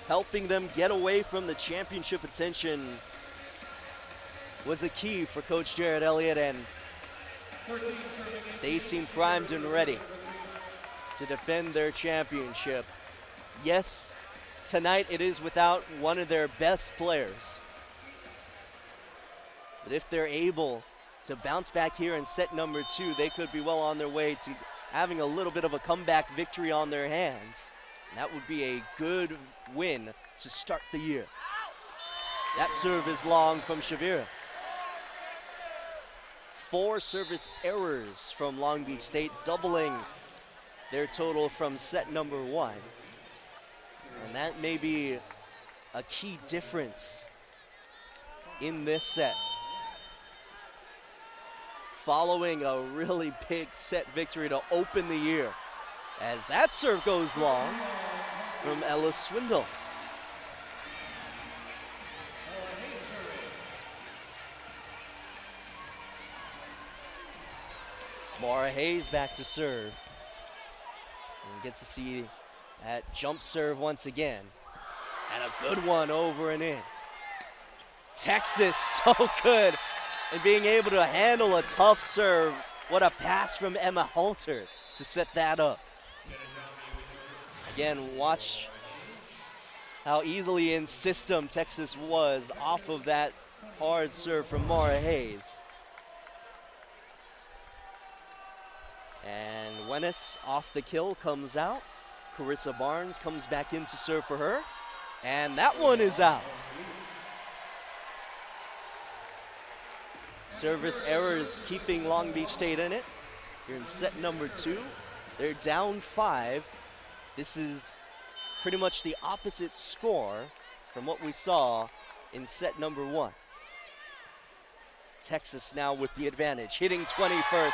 Helping them get away from the championship attention was a key for Coach Jared Elliott, and they seem primed and ready to defend their championship. Yes, tonight it is without one of their best players. But if they're able to bounce back here in set number 2, they could be well on their way to having a little bit of a comeback victory on their hands. And that would be a good win to start the year. That serve is long from Shavira. 4 service errors from Long Beach State, doubling their total from set number 1. And that may be a key difference in this set. Following a really big set victory to open the year, as that serve goes long from Ella Swindle. Mara Hayes back to serve. And we get to see that jump serve once again. And a good one over and in. Texas so good in being able to handle a tough serve. What a pass from Emma Halter to set that up. Again, watch how easily in system Texas was off of that hard serve from Mara Hayes. And Wenis off the kill comes out. Carissa Barnes comes back in to serve for her. And that one is out. Service errors keeping Long Beach State in it. Here in set number 2, they're down 5. This is pretty much the opposite score from what we saw in set number 1. Texas now with the advantage, hitting 21st,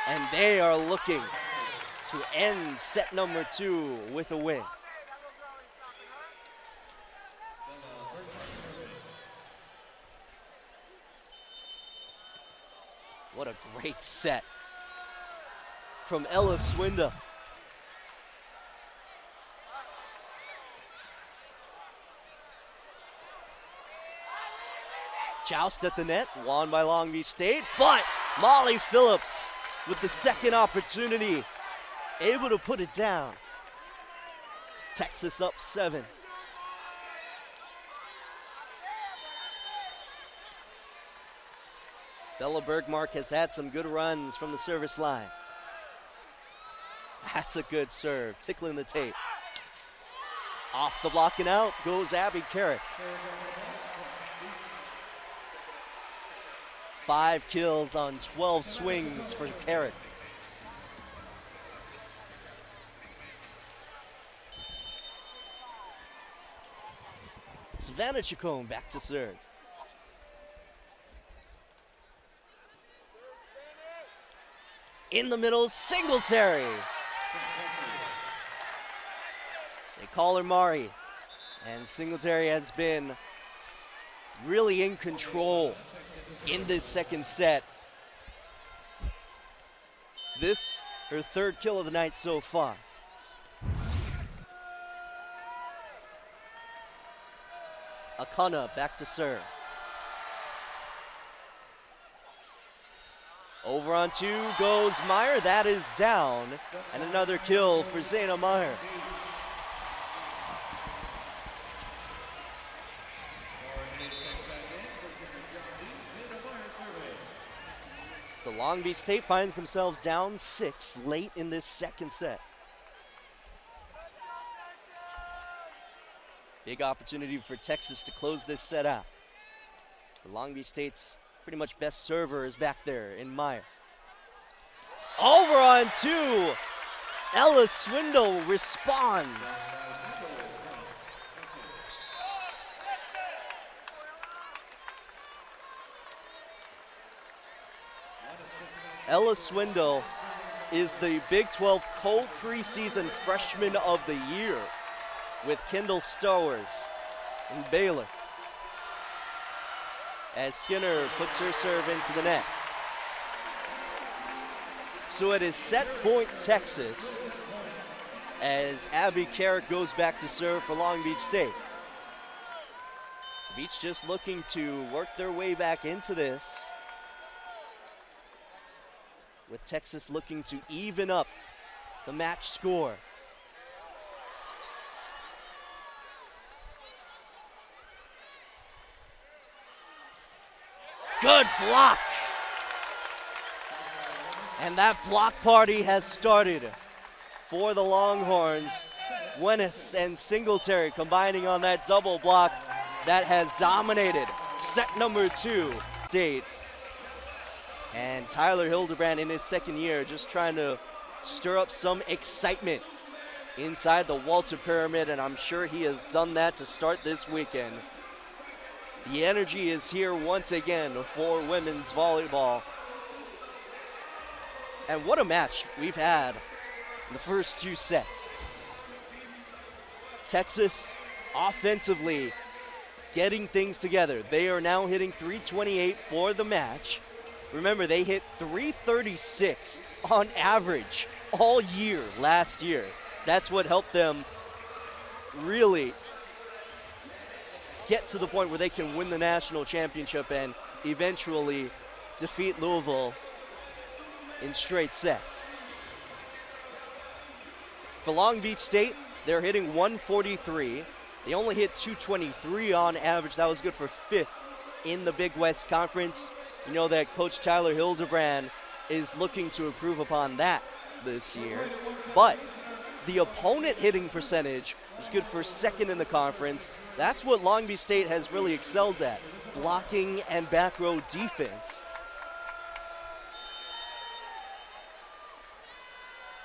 and they are looking to end set number 2 with a win. What a great set from Ella Swinda. Joust at the net, won by Long Beach State, but Molly Phillips with the second opportunity, able to put it down. Texas up 7. Bella Bergmark has had some good runs from the service line. That's a good serve, tickling the tape. Off the block and out goes Abby Carrick. 5 kills on 12 swings for Carrick. Savannah Chacon back to serve. In the middle, Singletary. They call her Mari. And Singletary has been really in control in this second set. This, her 3rd kill of the night so far. Akana back to serve. Over on 2 goes Meyer. That is down. And another kill for Zaina Meyer. So Long Beach State finds themselves down 6 late in this second set. Big opportunity for Texas to close this set out. Long Beach State's pretty much best server is back there in Meyer. Over on 2, Ella Swindle responds. Ella Swindle is the Big 12 co-preseason freshman of the year with Kendall Stowers in Baylor. As Skinner puts her serve into the net. So it is set point Texas as Abby Carrick goes back to serve for Long Beach State. Beach just looking to work their way back into this, with Texas looking to even up the match score. Good block. And that block party has started for the Longhorns. Wenis and Singletary combining on that double block that has dominated set number 2 date. And Tyler Hildebrand in his second year just trying to stir up some excitement inside the Walter Pyramid, and I'm sure he has done that to start this weekend. The energy is here once again for women's volleyball. And what a match we've had in the first 2 sets. Texas offensively getting things together. They are now hitting 328 for the match. Remember, they hit 336 on average all year last year. That's what helped them really get to the point where they can win the national championship and eventually defeat Louisville in straight sets. For Long Beach State, they're hitting 143. They only hit 223 on average. That was good for 5th in the Big West Conference. You know that Coach Tyler Hildebrand is looking to improve upon that this year. But the opponent hitting percentage was good for 2nd in the conference. That's what Long Beach State has really excelled at, blocking and back row defense.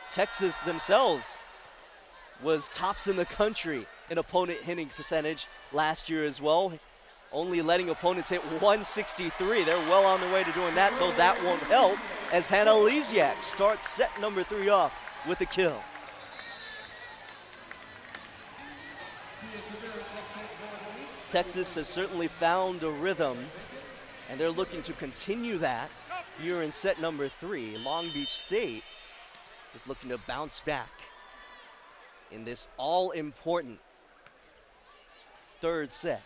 Texas themselves was tops in the country in opponent hitting percentage last year as well, only letting opponents hit 163. They're well on their way to doing that, though that won't help as Hannah Lesiak starts set number 3 off with a kill. Texas has certainly found a rhythm, and they're looking to continue that here in set number 3. Long Beach State is looking to bounce back in this all-important 3rd set.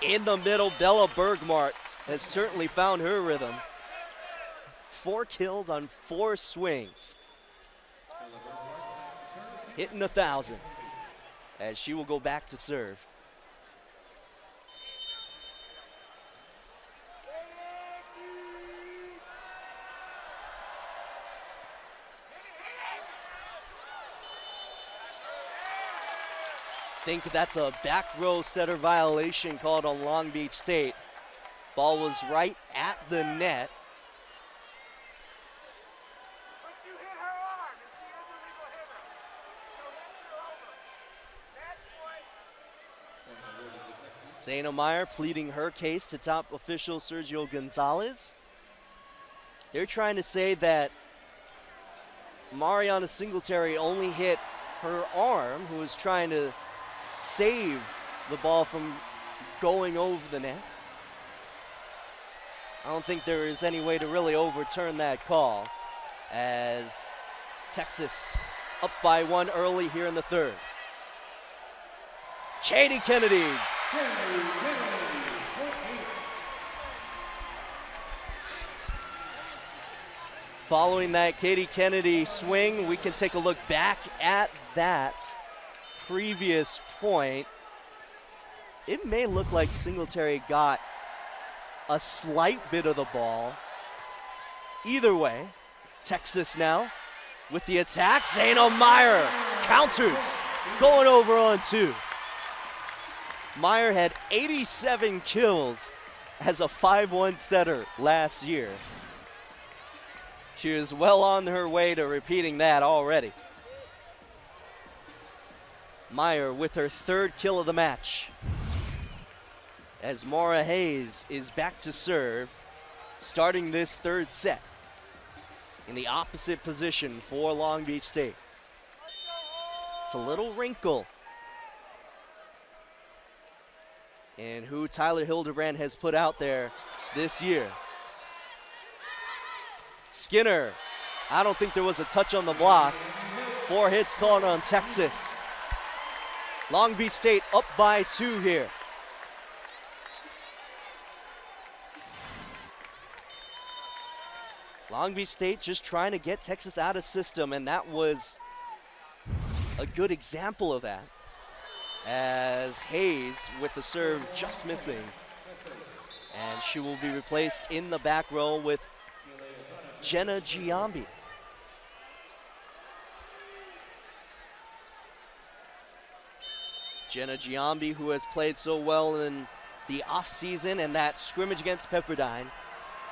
In the middle, Bella Bergmart has certainly found her rhythm. 4 kills on 4 swings. Hitting 1,000 as she will go back to serve. Think that's a back row setter violation called on Long Beach State. Ball was right at the net. But you hit her arm, and she is a legal hitter. So hit your over. Zaina Meyer pleading her case to top official Sergio Gonzalez. They're trying to say that Mariana Singletary only hit her arm, who was trying to save the ball from going over the net. I don't think there is any way to really overturn that call, as Texas up by 1 early here in the 3rd. Katie Kennedy. Following that Katie Kennedy swing, we can take a look back at that previous point. It may look like Singletary got a slight bit of the ball. Either way, Texas now with the attack. Zaina Meyer counters, going over on 2. Meyer had 87 kills as a 5-1 setter last year. She is well on her way to repeating that already. Meyer with her 3rd kill of the match. As Maura Hayes is back to serve, starting this 3rd set in the opposite position for Long Beach State. It's a little wrinkle in who Tyler Hildebrand has put out there this year. Skinner, I don't think there was a touch on the block. 4 hits called on Texas. Long Beach State up by 2 here. Long Beach State just trying to get Texas out of system, and that was a good example of that. As Hayes with the serve just missing. And she will be replaced in the back row with Jenna Giambi. Jenna Giambi, who has played so well in the offseason and that scrimmage against Pepperdine,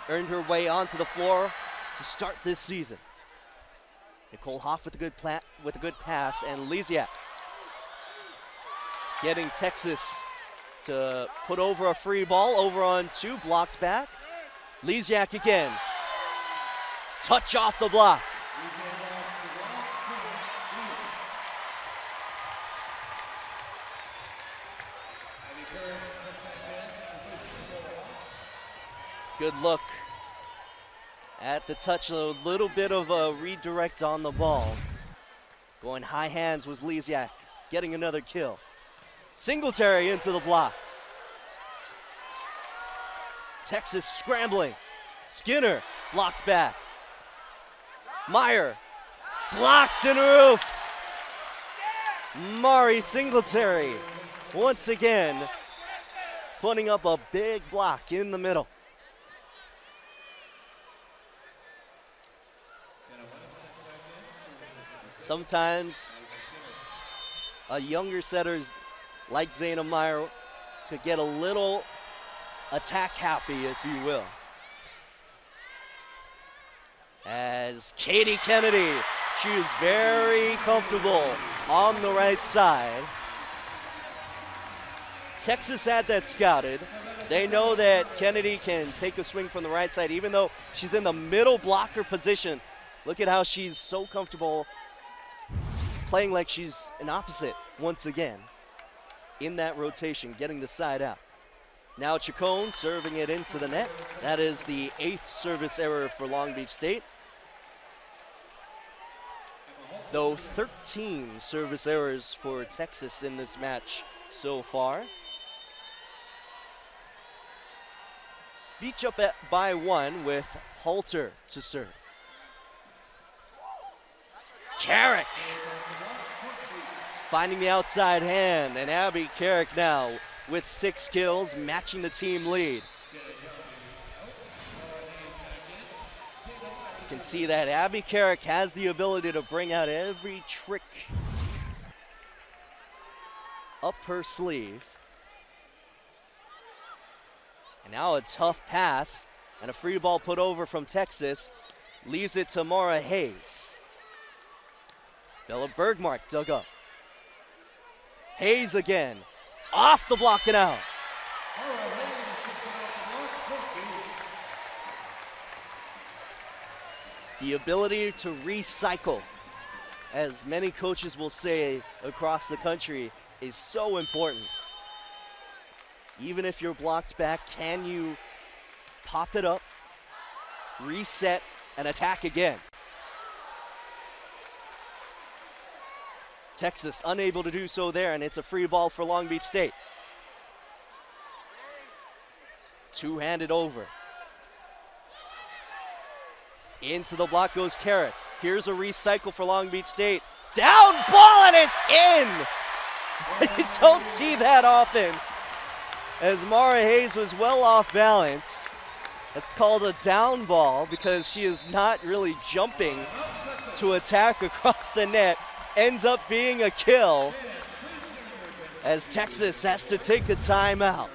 earned her way onto the floor to start this season. Nicole Hoff with a good pass, and Lysiak getting Texas to put over a free ball, over on 2, blocked back. Lysiak again. Touch off the block. Good look at the touch, a little bit of a redirect on the ball. Going high hands was Lysiak, getting another kill. Singletary into the block. Texas scrambling. Skinner blocked back. Meyer blocked and roofed. Mari Singletary once again putting up a big block in the middle. Sometimes a younger setters like Zaina Meyer could get a little attack happy, if you will. As Katie Kennedy, she is very comfortable on the right side. Texas had that scouted. They know that Kennedy can take a swing from the right side, even though she's in the middle blocker position. Look at how she's so comfortable playing like she's an opposite once again in that rotation, getting the side out. Now Chacon serving it into the net. That is the 8th service error for Long Beach State. Though 13 service errors for Texas in this match so far. Beach up by 1 with Halter to serve. Carrick finding the outside hand, and Abby Carrick now with 6 kills, matching the team lead. You can see that Abby Carrick has the ability to bring out every trick up her sleeve. And now a tough pass and a free ball put over from Texas, leaves it to Maura Hayes. Bella Bergmark dug up. Hayes again, off the block and out. The ability to recycle, as many coaches will say across the country, is so important. Even if you're blocked back, can you pop it up, reset, and attack again? Texas unable to do so there, and it's a free ball for Long Beach State. Two-handed over. Into the block goes Carrick. Here's a recycle for Long Beach State. Down ball and it's in! You don't see that often. As Mara Hayes was well off balance. That's called a down ball because she is not really jumping to attack across the net. Ends up being a kill as Texas has to take a timeout.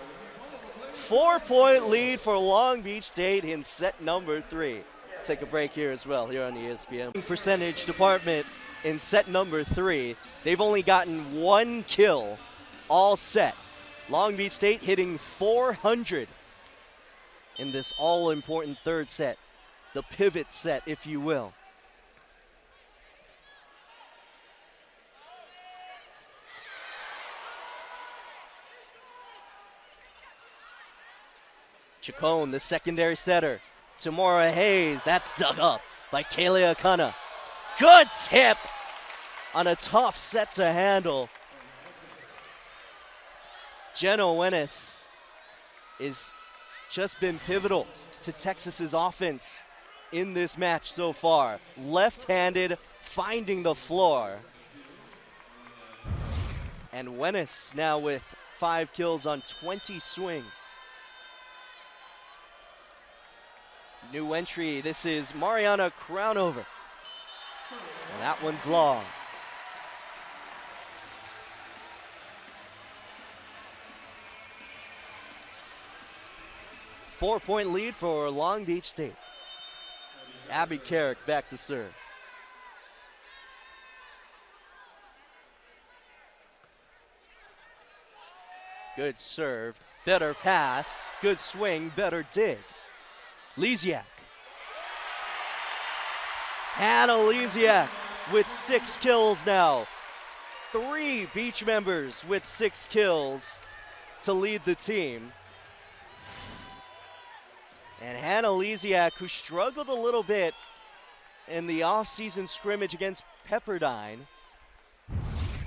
4-point lead for Long Beach State in set number 3. Take a break here as well, here on the ESPN percentage department in set number 3. They've only gotten 1 kill all set. Long Beach State hitting 400 in this all-important third set, the pivot set, if you will. Chacon, the secondary setter. Tamora Hayes, that's dug up by Kaylee Akana. Good tip on a tough set to handle. Jenna Wenis is just been pivotal to Texas's offense in this match so far. Left-handed, finding the floor. And Wenis now with 5 kills on 20 swings. New entry, this is Mariana Crownover. And that one's long. Four-point lead for Long Beach State. Abby Carrick back to serve. Good serve, better pass, good swing, better dig. Lisiak. Hannah Lisiak with 6 kills now. 3 Beach members with 6 kills to lead the team. And Hannah Lisiak, who struggled a little bit in the off-season scrimmage against Pepperdine,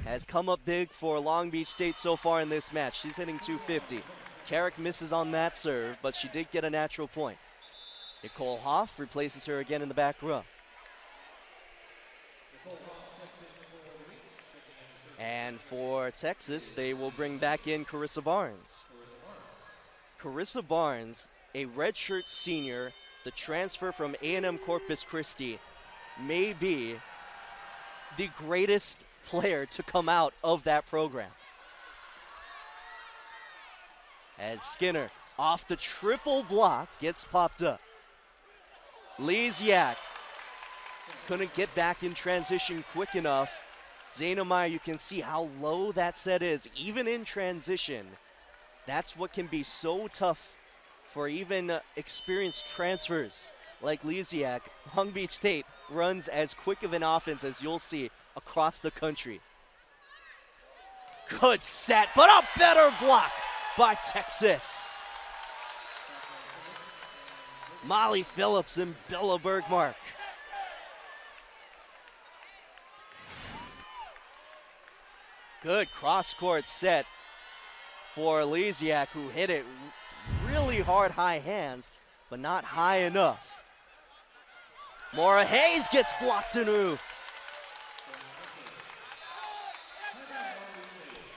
has come up big for Long Beach State so far in this match. She's hitting .250. Carrick misses on that serve, but she did get a natural point. Nicole Hoff replaces her again in the back row. And for Texas, they will bring back in Carissa Barnes. Carissa Barnes, a redshirt senior, the transfer from A&M Corpus Christi, may be the greatest player to come out of that program. As Skinner, off the triple block, gets popped up. Lisiak couldn't get back in transition quick enough. Zayna Meyer, you can see how low that set is, even in transition. That's what can be so tough for even experienced transfers like Lisiak. Long Beach State runs as quick of an offense as you'll see across the country. Good set, but a better block by Texas. Molly Phillips and Bella Bergmark. Good cross-court set for Lisiak, who hit it really hard high hands, but not high enough. Mora Hayes gets blocked and roofed.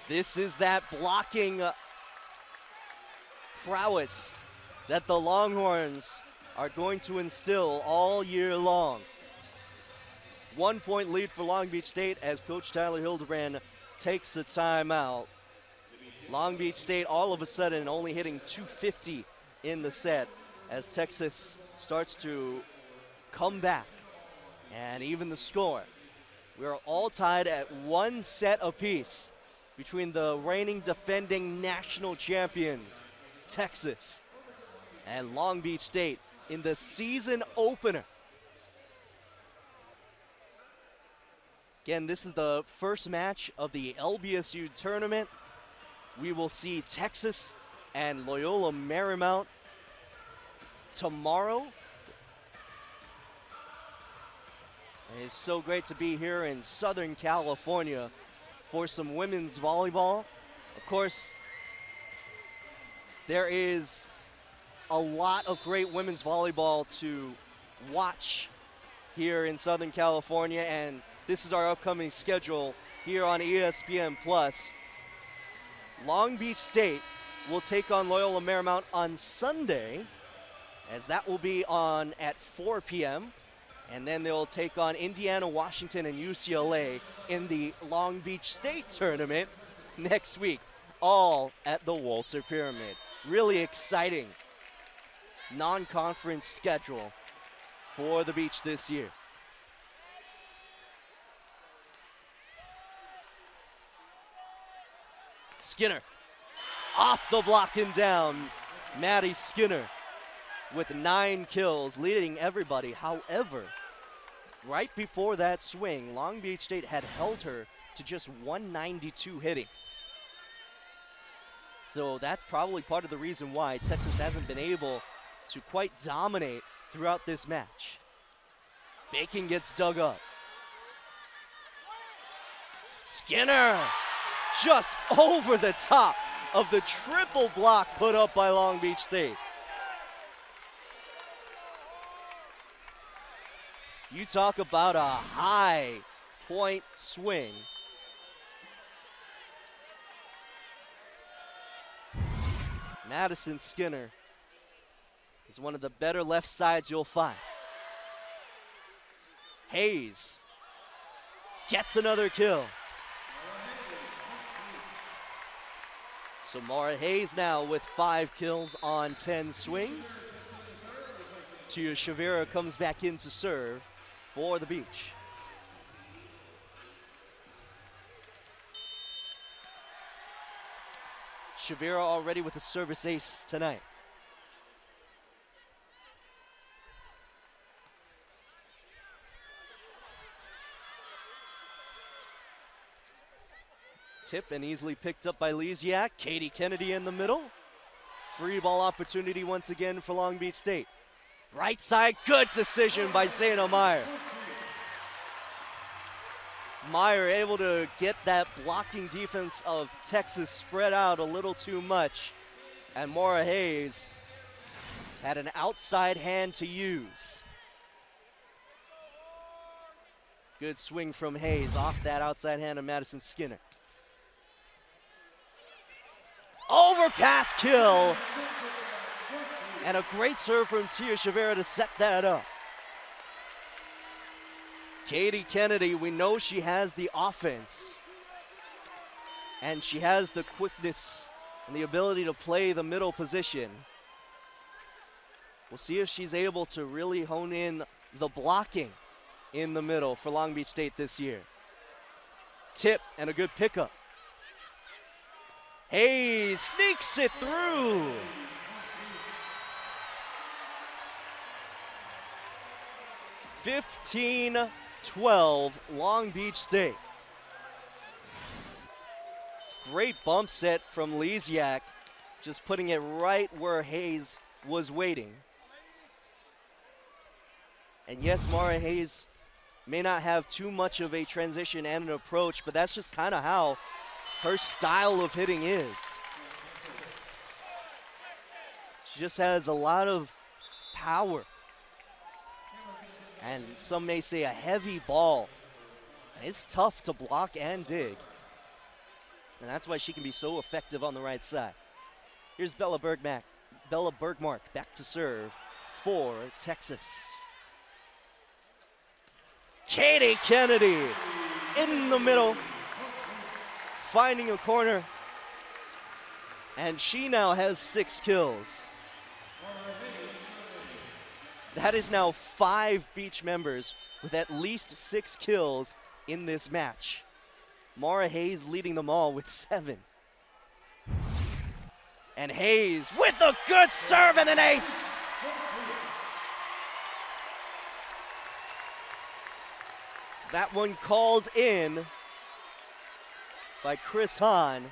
This is that blocking prowess that the Longhorns are going to instill all year long. 1-point lead for Long Beach State as Coach Tyler Hildebrand takes a timeout. Long Beach State all of a sudden only hitting .250 in the set as Texas starts to come back and even the score. We are all tied at 1 set apiece between the reigning defending national champions, Texas, and Long Beach State in the season opener. Again, this is the first match of the LBSU tournament. We will see Texas and Loyola Marymount tomorrow. It is so great to be here in Southern California for some women's volleyball. Of course, there is a lot of great women's volleyball to watch here in Southern California, and this is our upcoming schedule here on ESPN Plus. Long Beach State will take on Loyola Marymount on Sunday, as that will be on at 4 p.m. And then they'll take on Indiana, Washington, and UCLA in the Long Beach State tournament next week, all at the Walter Pyramid. Really exciting non-conference schedule for the Beach this year. Skinner off the block and down. Maddie Skinner with 9 kills, leading everybody. However, right before that swing, Long Beach State had held her to just 192 hitting. So that's probably part of the reason why Texas hasn't been able to quite dominate throughout this match. Bacon gets dug up. Skinner just over the top of the triple block put up by Long Beach State. You talk about a high point swing. Madison Skinner is one of the better left sides you'll find. Hayes gets another kill. So Mara Hayes now with 5 kills on 10 swings. Tia Shavira comes back in to serve for the Beach. Shavira already with a service ace tonight. Tip and easily picked up by Lisiak. Katie Kennedy in the middle. Free ball opportunity once again for Long Beach State. Right side, good decision by Zayna Meyer. Meyer able to get that blocking defense of Texas spread out a little too much. And Mara Hayes had an outside hand to use. Good swing from Hayes off that outside hand of Madison Skinner. Overpass kill. And a great serve from Tia Shavira to set that up. Katie Kennedy, we know she has the offense. And she has the quickness and the ability to play the middle position. We'll see if she's able to really hone in the blocking in the middle for Long Beach State this year. Tip and a good pickup. Hayes sneaks it through. (15-12) Long Beach State. Great bump set from Lisiak, just putting it right where Hayes was waiting. And yes, Mara Hayes may not have too much of a transition and an approach, but that's just kind of how her style of hitting is. She just has a lot of power. And some may say a heavy ball. And it's tough to block and dig. And that's why she can be so effective on the right side. Here's Bella Bergmark back to serve for Texas. Katie Kennedy in the middle, finding a corner. And she now has 6 kills. That is now 5 Beach members with at least 6 kills in this match. Mara Hayes leading them all with 7. And Hayes with a good serve and an ace. That one called in by Chris Hahn.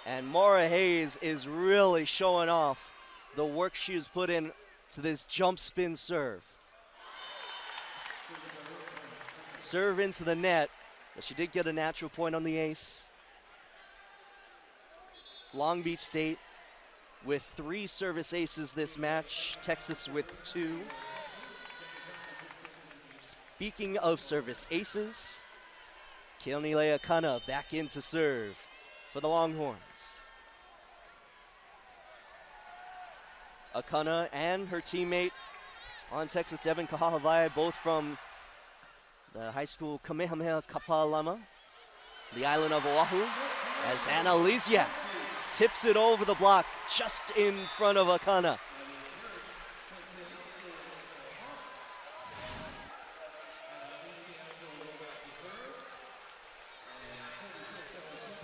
And Mara Hayes is really showing off the work she's put in to this jump spin serve. Serve into the net, but she did get a natural point on the ace. Long Beach State with 3 service aces this match, Texas with 2. Speaking of service aces, Keonile Akana back in to serve for the Longhorns. Akana and her teammate on Texas, Devin Kahahavai, both from the high school Kamehameha Kapalama, the island of Oahu, as Anna Lisiak tips it over the block just in front of Akana.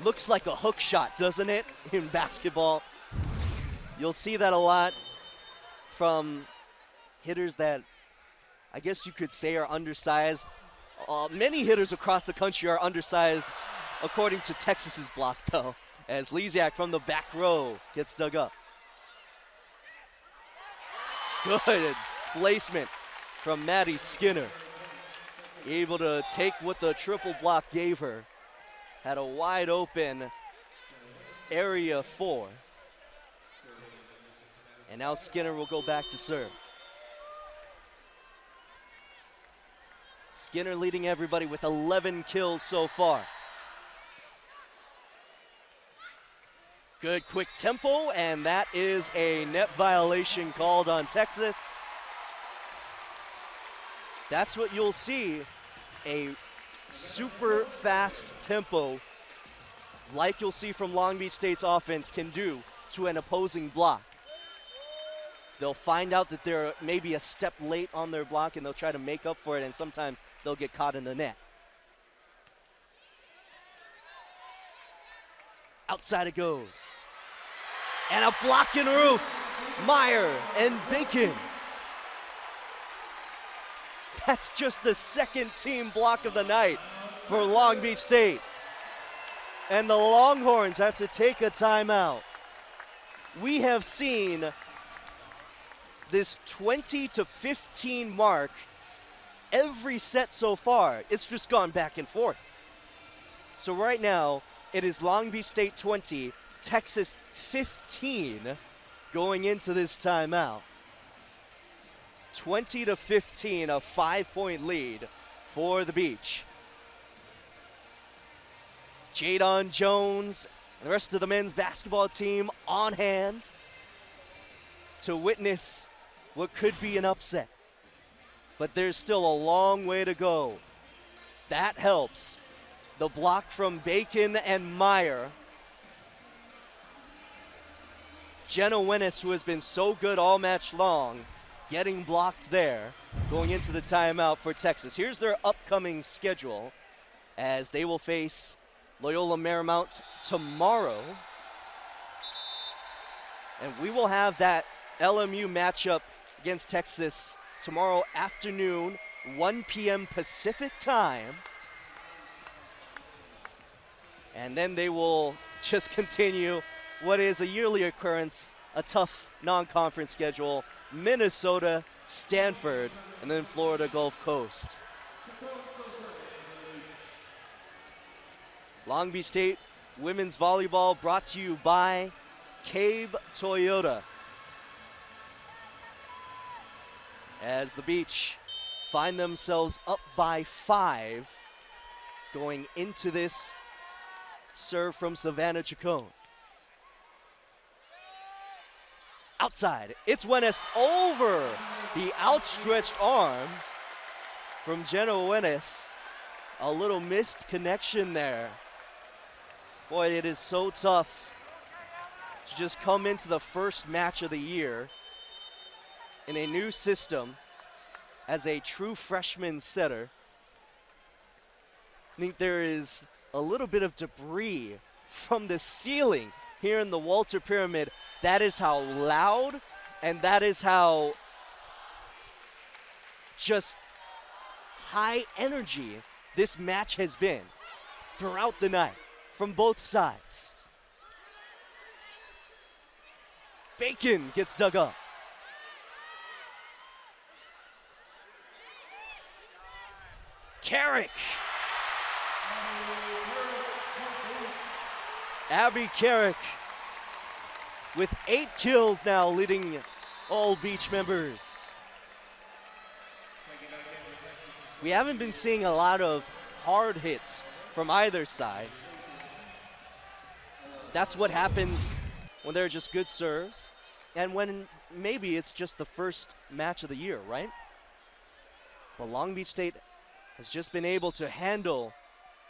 Looks like a hook shot, doesn't it, in basketball? You'll see that a lot from hitters that I guess you could say are undersized. Many hitters across the country are undersized, according to Texas's block, though, as Lisiak from the back row gets dug up. Good placement from Maddie Skinner. Able to take what the triple block gave her. Had a wide open area 4. And now Skinner will go back to serve. Skinner leading everybody with 11 kills so far. Good quick tempo, and that is a net violation called on Texas. That's what you'll see, a super fast tempo like you'll see from Long Beach State's offense can do to an opposing block. They'll find out that they're maybe a step late on their block and they'll try to make up for it, and sometimes they'll get caught in the net. Outside it goes. And a block and roof. Meyer and Bacon. That's just the second team block of the night for Long Beach State. And the Longhorns have to take a timeout. We have seen this 20-15 mark every set so far. It's just gone back and forth. So right now, it is Long Beach State 20, Texas 15 going into this timeout. 20-15, a 5-point lead for the Beach. Jadon Jones and the rest of the men's basketball team on hand to witness what could be an upset. But there's still a long way to go. That helps. The block from Bacon and Meyer. Jenna Wennis, who has been so good all match long, getting blocked there, going into the timeout for Texas. Here's their upcoming schedule as they will face Loyola Marymount tomorrow. And we will have that LMU matchup against Texas tomorrow afternoon, 1 p.m. Pacific time. And then they will just continue what is a yearly occurrence, a tough non-conference schedule, Minnesota, Stanford, and then Florida Gulf Coast. Long Beach State women's volleyball brought to you by Cabe Toyota. As the Beach find themselves up by 5 going into this serve from Savannah Chacon. Outside, it's Wennis over the outstretched arm from Jenna Wennis. A little missed connection there. Boy, it is so tough to just come into the first match of the year in a new system as a true freshman setter. I think there is a little bit of debris from the ceiling here in the Walter Pyramid. That is how loud and that is how just high energy this match has been throughout the night from both sides. Bacon gets dug up. Carrick. Abby Carrick with 8 kills now, leading all Beach members. We haven't been seeing a lot of hard hits from either side. That's what happens when they're just good serves and when maybe it's just the first match of the year, right? But Long Beach State has just been able to handle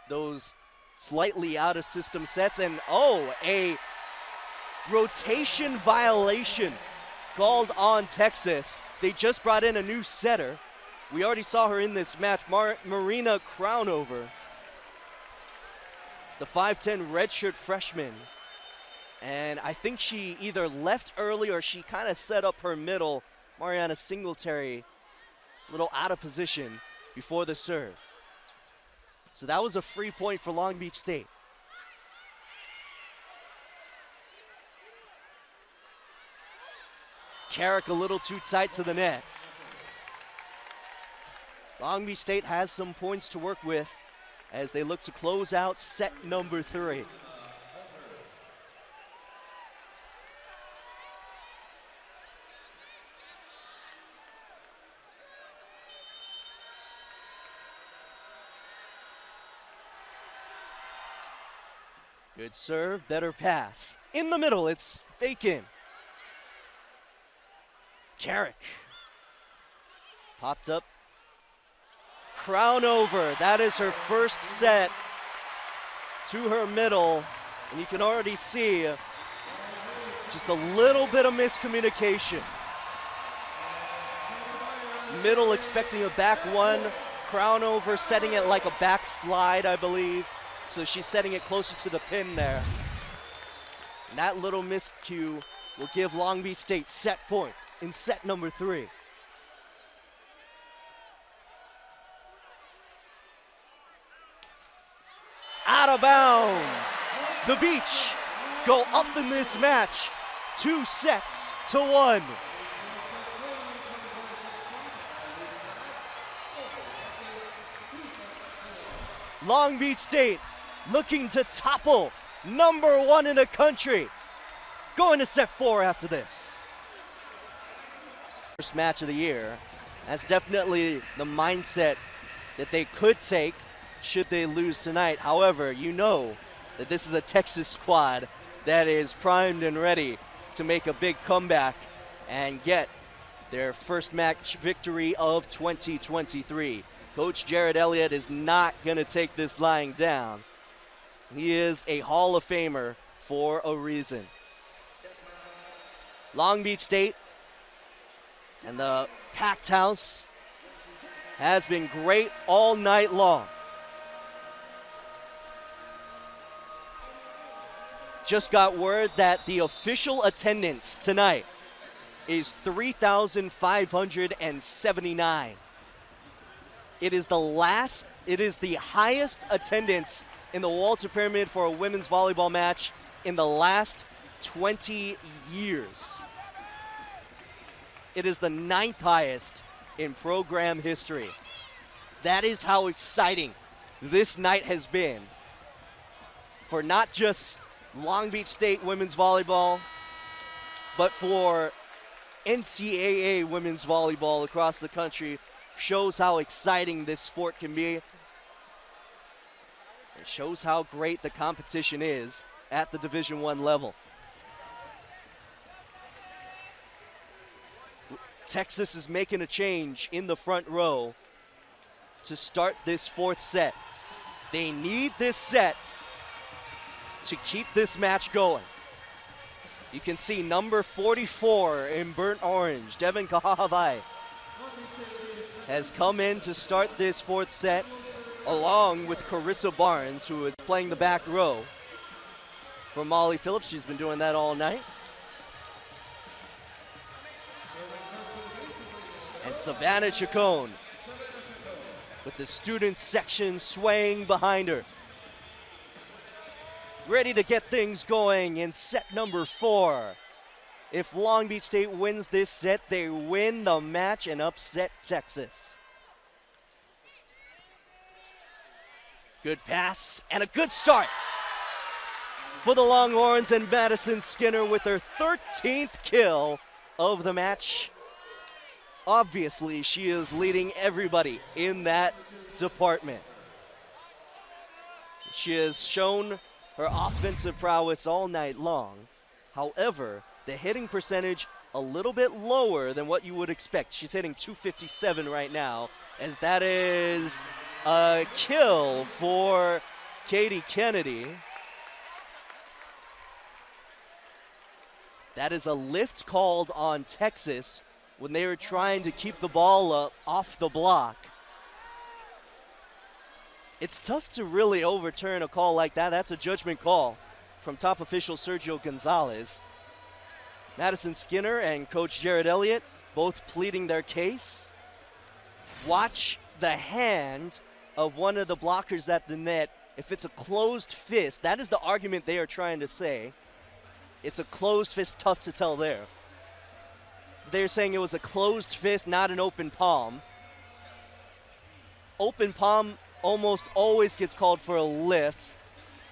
those slightly out of system sets, and a rotation violation called on Texas. They just brought in a new setter. We already saw her in this match, Marina Crownover, the 5'10" redshirt freshman. And I think she either left early or she kind of set up her middle, Mariana Singletary, a little out of position before the serve. So that was a free point for Long Beach State. Carrick a little too tight to the net. Long Beach State has some points to work with as they look to close out set number 3. Good serve, better pass. In the middle, it's Bacon. Carrick. Popped up. Crownover, that is her first set to her middle. And you can already see just a little bit of miscommunication. Middle expecting a back one. Crownover setting it like a back slide, I believe. So she's setting it closer to the pin there. And that little miscue will give Long Beach State set point in set number 3. Out of bounds. The Beach go up in this match 2-1. Long Beach State looking to topple number 1 in the country. Going to set 4 after this. First match of the year. That's definitely the mindset that they could take should they lose tonight. However, you know that this is a Texas squad that is primed and ready to make a big comeback and get their first match victory of 2023. Coach Jared Elliott is not going to take this lying down. He is a Hall of Famer for a reason. Long Beach State and the packed house has been great all night long. Just got word that the official attendance tonight is 3,579. It is the highest attendance in the Walter Pyramid for a women's volleyball match in the last 20 years. It is the 9th highest in program history. That is how exciting this night has been for not just Long Beach State women's volleyball, but for NCAA women's volleyball across the country. Shows how exciting this sport can be. It shows how great the competition is at the Division I level. Texas is making a change in the front row to start this 4th set. They need this set to keep this match going. You can see number 44 in burnt orange, Devin Kahavai, has come in to start this 4th set along with Carissa Barnes, who is playing the back row for Molly Phillips. She's been doing that all night. And Savannah Chacon with the student section swaying behind her. Ready to get things going in set number 4. If Long Beach State wins this set, they win the match and upset Texas. Good pass and a good start for the Longhorns, and Madison Skinner with her 13th kill of the match. Obviously, she is leading everybody in that department. She has shown her offensive prowess all night long. However, the hitting percentage a little bit lower than what you would expect. She's hitting .257 right now, as that is a kill for Katie Kennedy. That is a lift called on Texas when they were trying to keep the ball up off the block. It's tough to really overturn a call like that. That's a judgment call from top official Sergio Gonzalez. Madison Skinner and Coach Jared Elliott both pleading their case. Watch the hand of one of the blockers at the net. If it's a closed fist, that is the argument they are trying to say. It's a closed fist, tough to tell there. They're saying it was a closed fist, not an open palm. Open palm almost always gets called for a lift.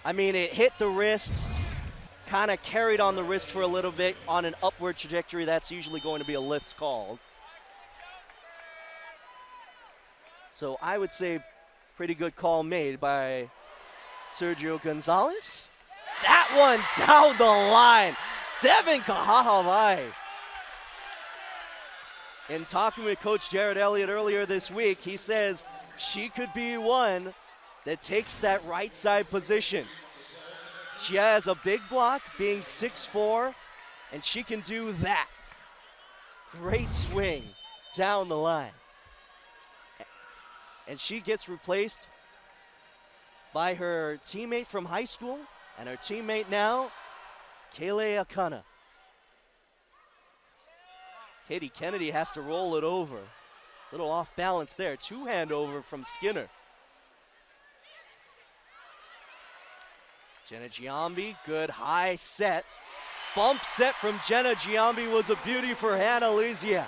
I mean, it hit the wrist, kind of carried on the wrist for a little bit on an upward trajectory. That's usually going to be a lift called. So I would say pretty good call made by Sergio Gonzalez. That one down the line. Devin Kahahavai. In talking with Coach Jared Elliott earlier this week, he says she could be one that takes that right side position. She has a big block, being 6'4", and she can do that. Great swing down the line. And she gets replaced by her teammate from high school and her teammate now, Kaylee Akana. Katie Kennedy has to roll it over. Little off balance there. Two-hand over from Skinner. Jenna Giambi, good high set. Bump set from Jenna Giambi was a beauty for Hannah Lizia.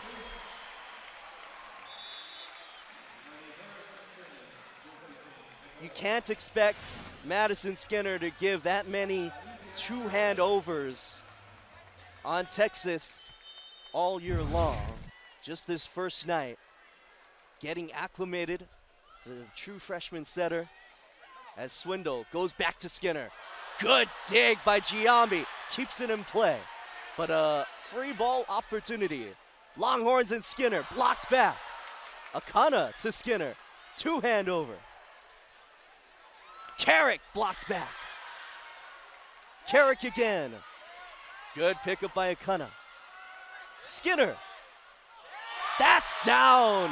You can't expect Madison Skinner to give that many two-hand overs on Texas all year long. Just this first night, getting acclimated, the true freshman setter, as Swindle goes back to Skinner. Good dig by Giambi, keeps it in play. But a free ball opportunity. Longhorns and Skinner blocked back. Akana to Skinner, two-hand over. Carrick blocked back. Carrick again. Good pickup by Akana. Skinner. That's down.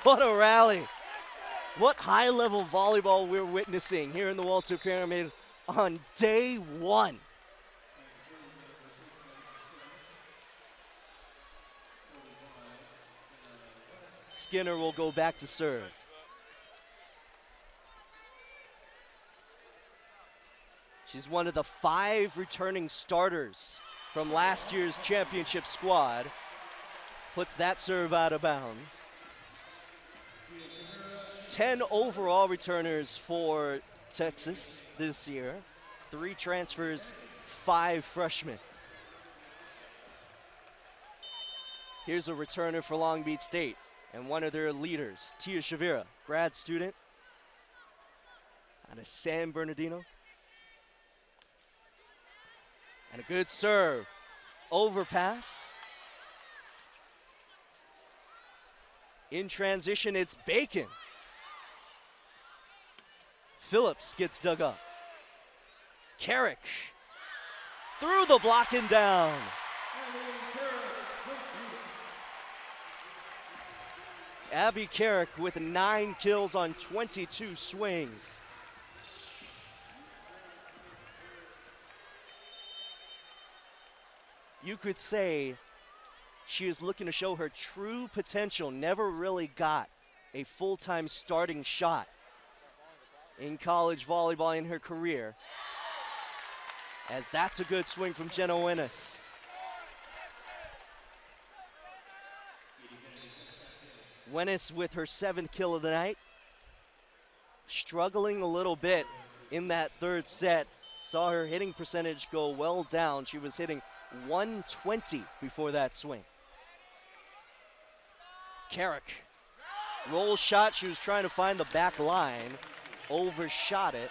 What a rally. What high-level volleyball we're witnessing here in the Walter Pyramid on day one. Skinner will go back to serve. She's one of the 5 returning starters from last year's championship squad. Puts that serve out of bounds. 10 overall returners for Texas this year. 3 transfers, 5 freshmen. Here's a returner for Long Beach State and one of their leaders, Tia Shavira, grad student out of San Bernardino. And a good serve. Overpass. In transition, it's Bacon. Phillips gets dug up. Carrick through the block and down. Abby Carrick with 9 kills on 22 swings. You could say she is looking to show her true potential. Never really got a full-time starting shot in college volleyball in her career. As that's a good swing from Jenna Winnes. Winnes with her 7th kill of the night. Struggling a little bit in that third set. Saw her hitting percentage go well down. She was hitting 120 before that swing. Carrick. Roll shot, she was trying to find the back line, overshot it.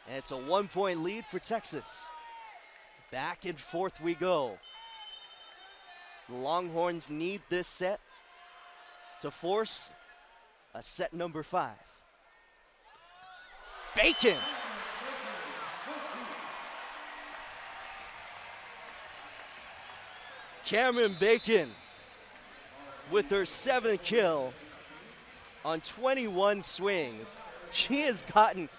And it's a 1-point lead for Texas. Back and forth we go. The Longhorns need this set to force a set number 5. Bacon. Cameron Bacon with her 7th kill on 21 swings. She has gotten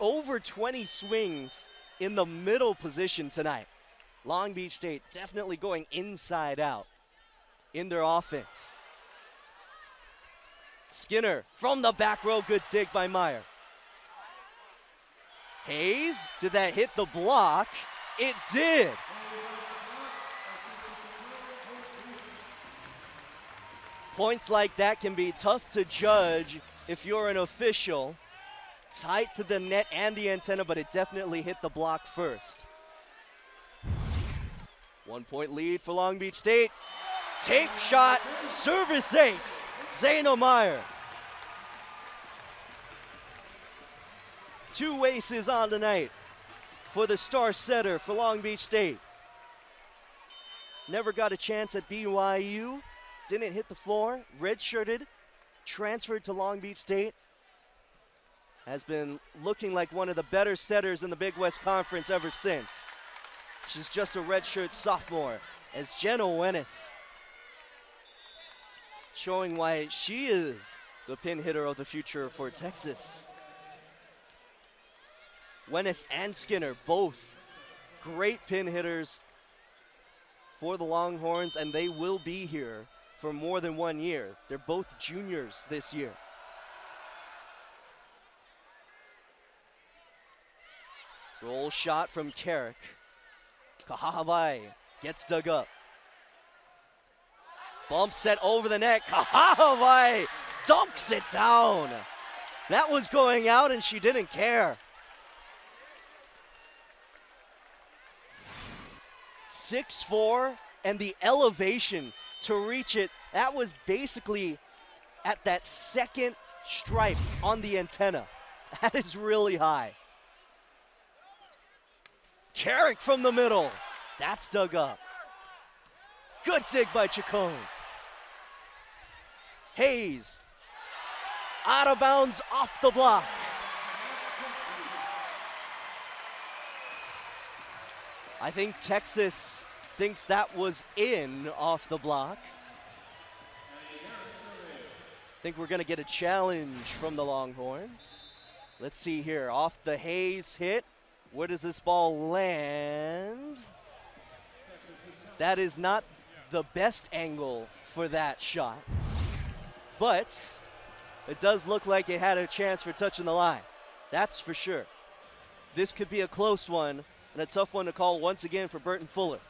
over 20 swings in the middle position tonight. Long Beach State definitely going inside out in their offense. Skinner from the back row, good dig by Meyer. Hayes, did that hit the block? It did. Points like that can be tough to judge if you're an official. Tight to the net and the antenna, but it definitely hit the block first. 1-point lead for Long Beach State. Tape shot, service ace, Zayna Meyer. 2 aces on tonight for the star setter for Long Beach State. Never got a chance at BYU. Didn't hit the floor, redshirted, transferred to Long Beach State. Has been looking like one of the better setters in the Big West Conference ever since. She's just a redshirt sophomore, as Jenna Wennis showing why she is the pin hitter of the future for Texas. Wennis and Skinner, both great pin hitters for the Longhorns, and they will be here for more than 1 year. They're both juniors this year. Roll shot from Carrick. Kahahavai gets dug up. Bump set over the net. Kahahavai dunks it down. That was going out and she didn't care. 6'4", and the elevation to reach it, that was basically at that second stripe on the antenna. That is really high. Carrick from the middle. That's dug up. Good dig by Chacon. Hayes. Out of bounds off the block. I think Texas thinks that was in off the block. I think we're going to get a challenge from the Longhorns. Let's see here. Off the Hayes hit. Where does this ball land? That is not the best angle for that shot, but it does look like it had a chance for touching the line. That's for sure. This could be a close one and a tough one to call once again for Burton Fuller.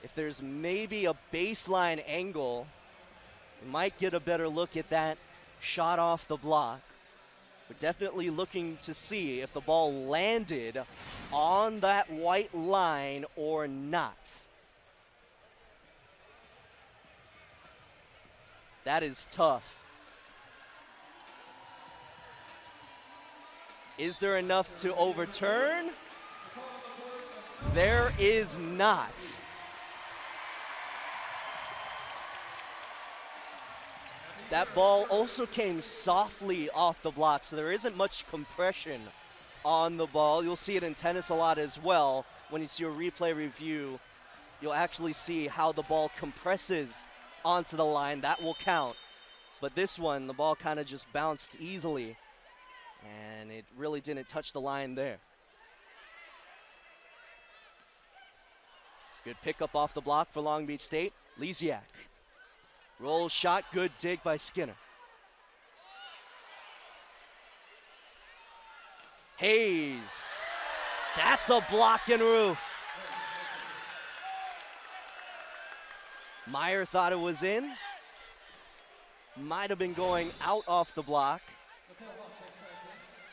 If there's maybe a baseline angle, we might get a better look at that shot off the block. We're definitely looking to see if the ball landed on that white line or not. That is tough. Is there enough to overturn? There is not. That ball also came softly off the block, so there isn't much compression on the ball. You'll see it in tennis a lot as well. When you see a replay review, you'll actually see how the ball compresses onto the line. That will count. But this one, the ball kind of just bounced easily, and it really didn't touch the line there. Good pickup off the block for Long Beach State. Lisiak. Roll shot, good dig by Skinner. Hayes. That's a block and roof. Meyer thought it was in. Might have been going out off the block.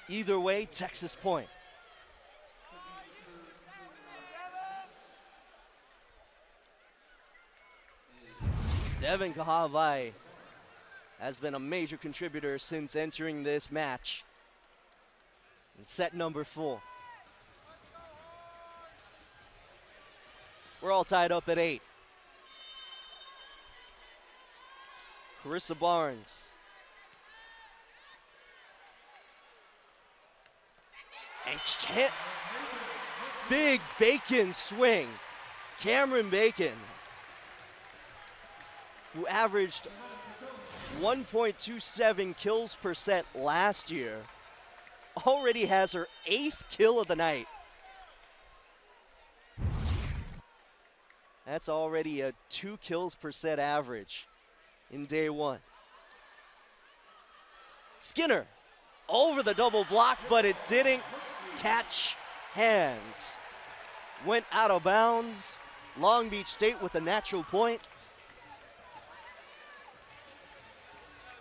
Either way, Texas point. Devin Kahavai has been a major contributor since entering this match. In set number 4. We're all tied up at 8. Carissa Barnes. And big Bacon swing. Cameron Bacon, who averaged 1.27 kills per set last year, already has her 8th kill of the night. That's already a 2 kills per set average in day 1. Skinner over the double block, but it didn't catch hands. Went out of bounds. Long Beach State with a natural point.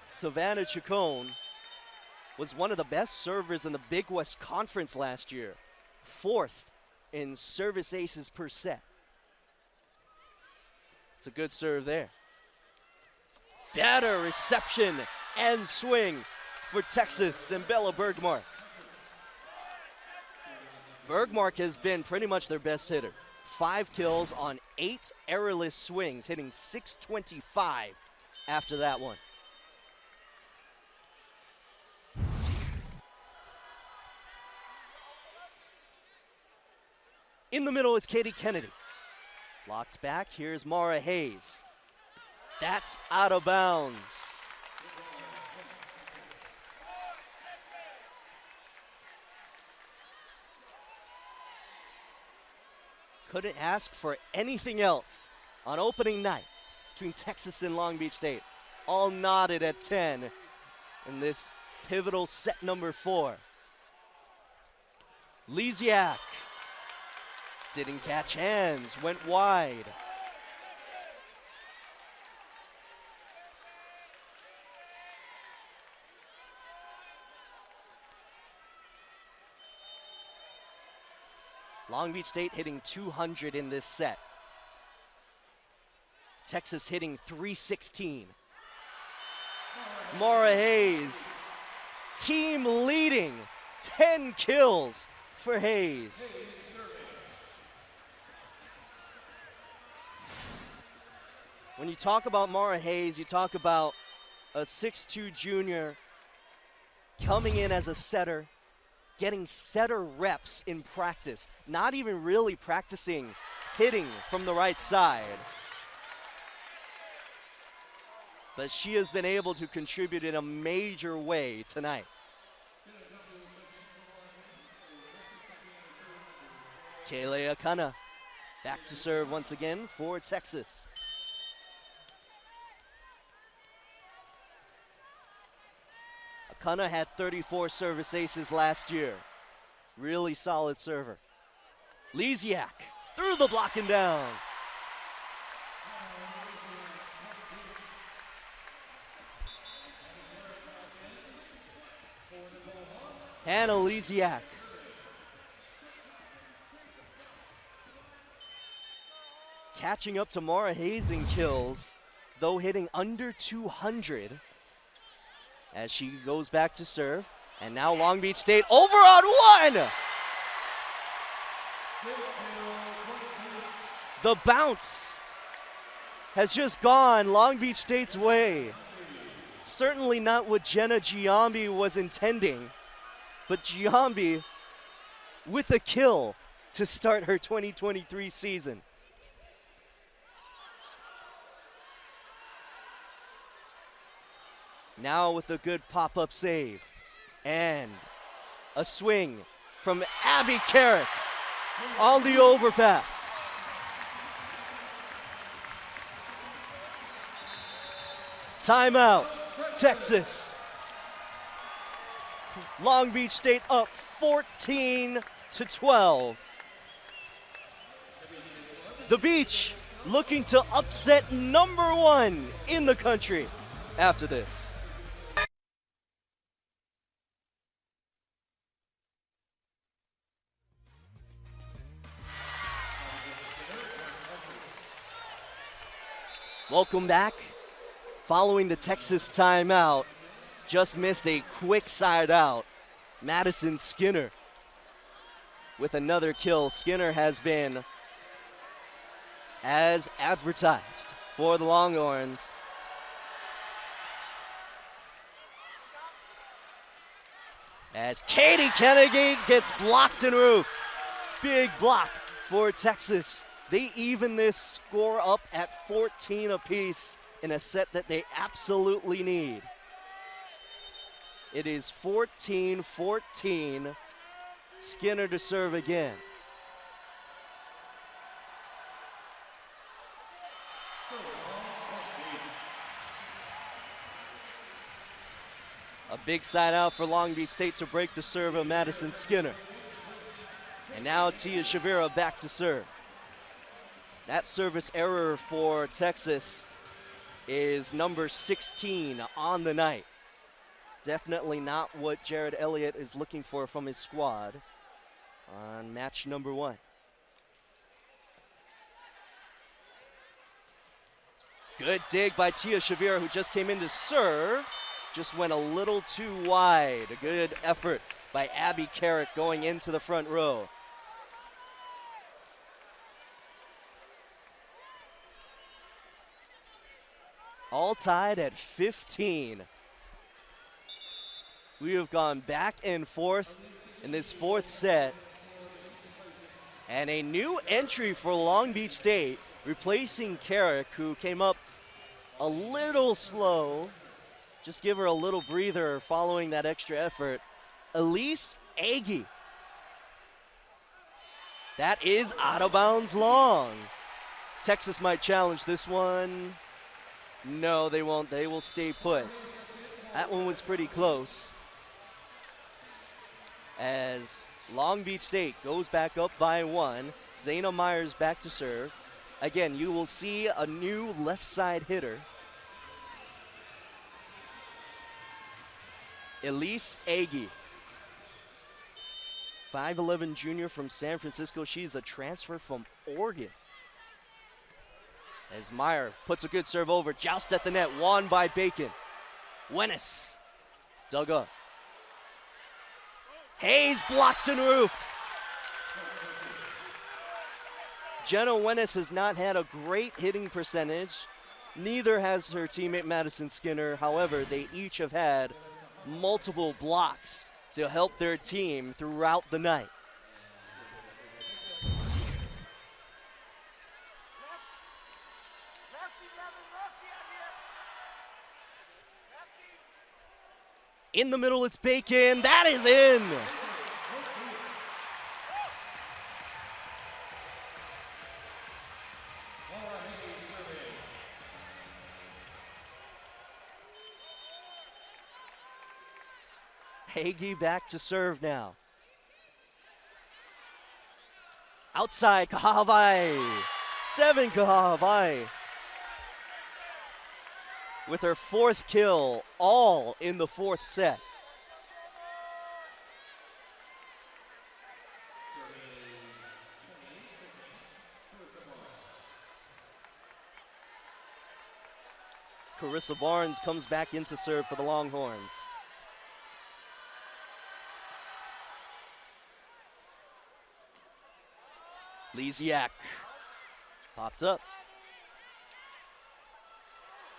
Savannah Chacon was one of the best servers in the Big West Conference last year. 4th in service aces per set. It's a good serve there. Better reception and swing for Texas and Bella Bergmark. Bergmark has been pretty much their best hitter. 5 kills on 8 errorless swings, hitting .625 after that one. In the middle, it's Katie Kennedy. Blocked back, here's Mara Hayes. That's out of bounds. Couldn't ask for anything else on opening night between Texas and Long Beach State. All knotted at 10 in this pivotal set number 4. Lisiak didn't catch hands, went wide. Long Beach State hitting 200 in this set. Texas hitting 316. Mara Hayes, team leading, 10 kills for Hayes. When you talk about Mara Hayes, you talk about a 6'2" junior coming in as a setter, getting setter reps in practice, not even really practicing hitting from the right side. But she has been able to contribute in a major way tonight. Kayla Akana back to serve once again for Texas. Akana had 34 service aces last year. Really solid server. Lisiak through the block and down. Hannah Lisiak. Catching up to Mara Hayes in kills, though hitting under 200 as she goes back to serve. And now Long Beach State over on 1! The bounce has just gone Long Beach State's way. Certainly not what Jenna Giambi was intending, but Giambi with a kill to start her 2023 season. Now with a good pop-up save and a swing from Abby Carrick on the overpass. Timeout, Texas. Long Beach State up 14-12. The Beach looking to upset #1 in the country after this. Welcome back. Following the Texas timeout, just missed a quick side out. Madison Skinner with another kill. Skinner has been as advertised for the Longhorns. As Katie Kennedy gets blocked in roof. Big block for Texas. They even this score up at 14 apiece in a set that they absolutely need. It is 14-14. Skinner to serve again. A big side out for Long Beach State to break the serve of Madison Skinner. And now Tia Shavira back to serve. That service error for Texas is number 16 on the night. Definitely not what Jared Elliott is looking for from his squad on match number 1. Good dig by Tia Shavira, who just came in to serve. Just went a little too wide. A good effort by Abby Carrick going into the front row. All tied at 15. We have gone back and forth in this 4th set. And a new entry for Long Beach State, replacing Carrick, who came up a little slow. Just give her a little breather following that extra effort. Elise Agee. That is out of bounds long. Texas might challenge this one. No, they won't. They will stay put. That one was pretty close. As Long Beach State goes back up by 1. Zayna Myers back to serve. Again, you will see a new left side hitter. Elise Agee. 5'11" junior from San Francisco. She's a transfer from Oregon. As Meyer puts a good serve over, joust at the net, won by Bacon. Wennis dug up. Hayes blocked and roofed. Jenna Wennis has not had a great hitting percentage. Neither has her teammate Madison Skinner. However, they each have had multiple blocks to help their team throughout the night. In the middle, it's Bacon. That is in. Hagee back to serve now. Outside, Kahavai. Devin Kahavai with her 4th kill, all in the 4th set. Carissa Barnes comes back in to serve for the Longhorns. Lisiak popped up.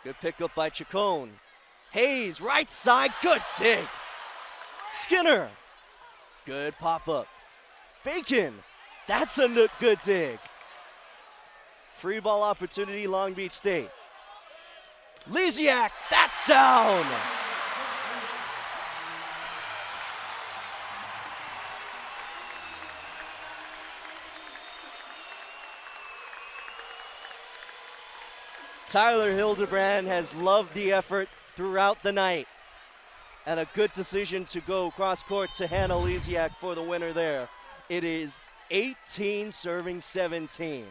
Good pickup by Chacon. Hayes, right side, good dig. Skinner, good pop up. Bacon, that's a good dig. Free ball opportunity, Long Beach State. Lisiak, that's down. Tyler Hildebrand has loved the effort throughout the night. And a good decision to go cross court to Hannah Lisiak for the winner there. It is 18 serving 17.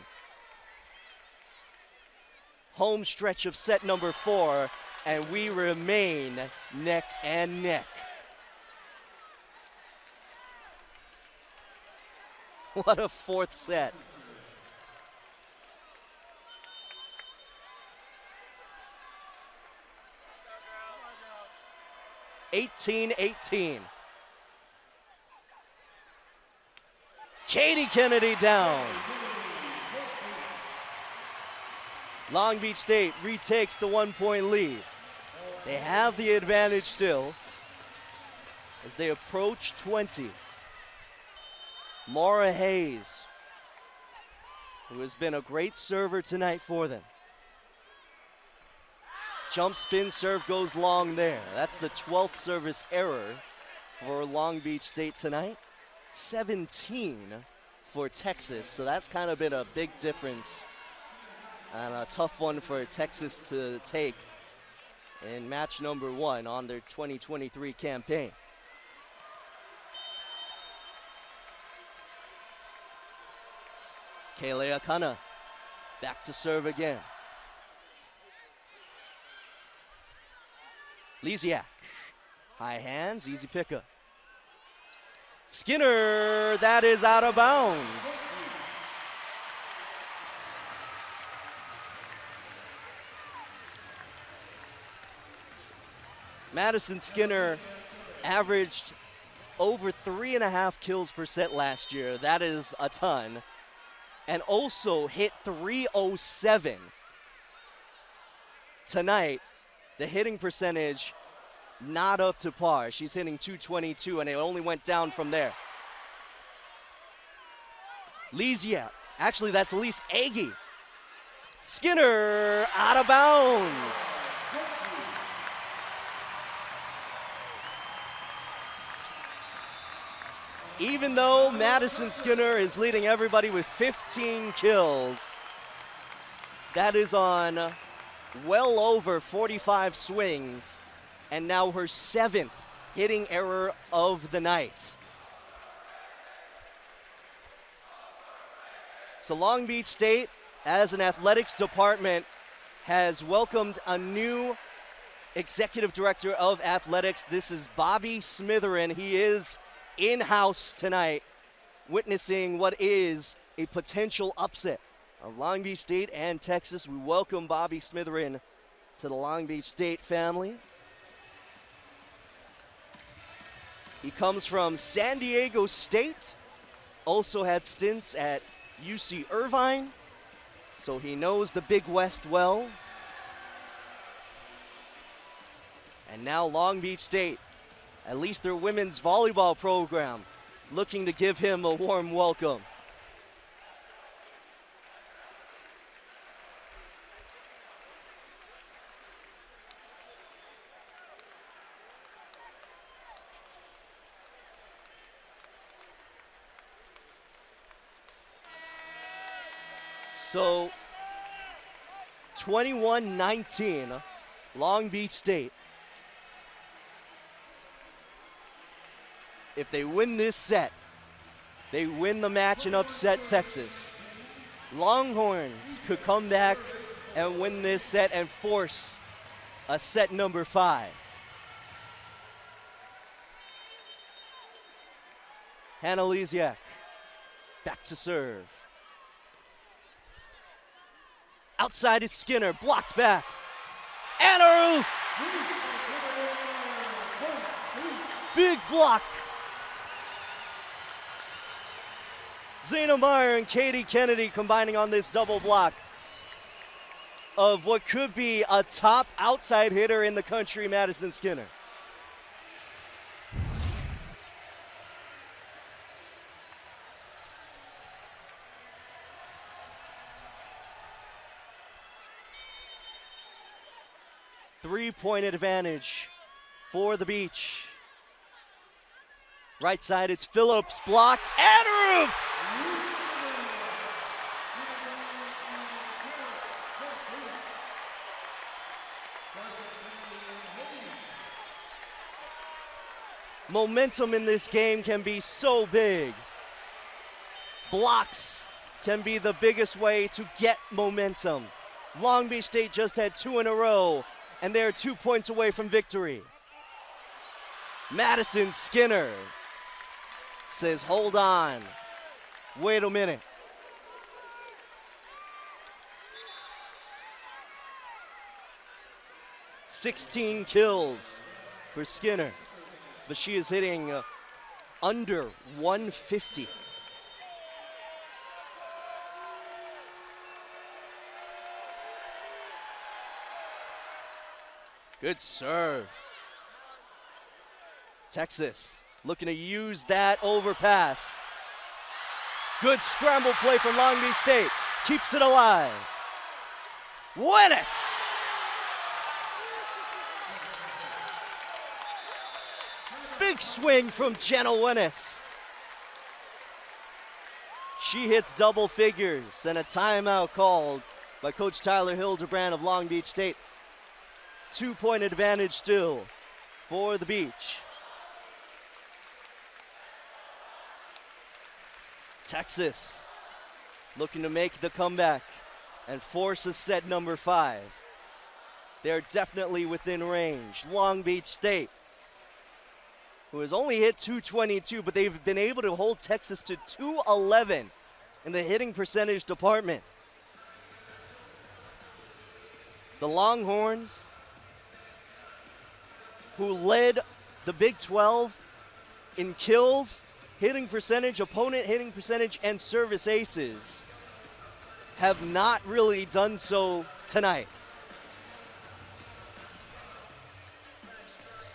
Home stretch of set number 4, and we remain neck and neck. What a 4th set. 18-18. Katie Kennedy down. Long Beach State retakes the 1-point lead. They have the advantage still as they approach 20. Laura Hayes, who has been a great server tonight for them. Jump spin serve goes long there. That's the 12th service error for Long Beach State tonight. 17 for Texas, so that's kind of been a big difference and a tough one for Texas to take in match number 1 on their 2023 campaign. Kalea Kana back to serve again. Lisiak, high hands, easy pickup. Skinner, that is out of bounds. Madison Skinner averaged over 3.5 kills per set last year. That is a ton. And also hit 307 tonight. The hitting percentage not up to par. She's hitting .222 and it only went down from there. Lisiak, actually that's Elise Agee. Skinner out of bounds. Even though Madison Skinner is leading everybody with 15 kills, that is on well over 45 swings, and now her 7th hitting error of the night. So Long Beach State, as an athletics department, has welcomed a new executive director of athletics. This is Bobby Smitherin. He is in-house tonight, witnessing what is a potential upset of Long Beach State and Texas. We welcome Bobby Smitherin to the Long Beach State family. He comes from San Diego State, also had stints at UC Irvine, so he knows the Big West well. And now Long Beach State, at least their women's volleyball program, looking to give him a warm welcome. So 21-19, Long Beach State. If they win this set, they win the match and upset Texas. Longhorns could come back and win this set and force a set number 5. Hannah Lisiak, back to serve. Outside is Skinner, blocked back. Anna Roof! Big block. Zena Meyer and Katie Kennedy combining on this double block of what could be a top outside hitter in the country, Madison Skinner. Three-point advantage for the Beach. Right side, it's Phillips, blocked and roofed. Momentum in this game can be so big. Blocks can be the biggest way to get momentum. Long Beach State just had 2 in a row, and they're 2 points away from victory. Madison Skinner says, hold on, wait a minute. "16 kills for Skinner. but she is hitting under 150. Good serve. Texas looking to use that overpass. Good scramble play from Long Beach State. Keeps it alive. Winnes! Big swing from Jenna Winnes. She hits double figures, and a timeout called by Coach Tyler Hildebrand of Long Beach State. 2-point advantage still for the Beach. Texas looking to make the comeback and force a set number 5. They're definitely within range. Long Beach State, who has only hit 222, but they've been able to hold Texas to 211 in the hitting percentage department. The Longhorns, who led the Big 12 in kills, hitting percentage, opponent hitting percentage, and service aces, have not really done so tonight.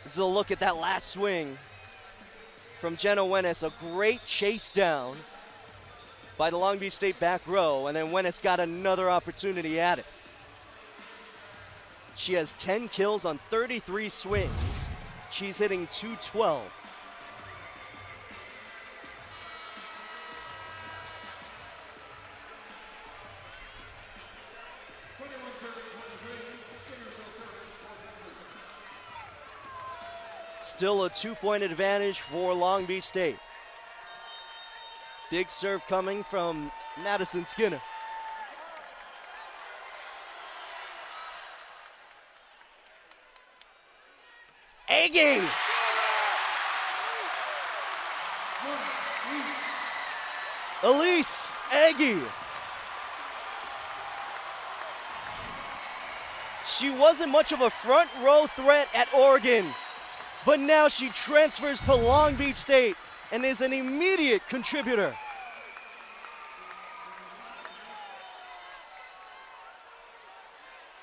This is a look at that last swing from Jenna Winnes. A great chase down by the Long Beach State back row, and then Winnes got another opportunity at it. She has 10 kills on 33 swings. She's hitting 212. Still a 2-point advantage for Long Beach State. Big serve coming from Madison Skinner. Agee! Elise Agee. She wasn't much of a front row threat at Oregon, but now she transfers to Long Beach State and is an immediate contributor.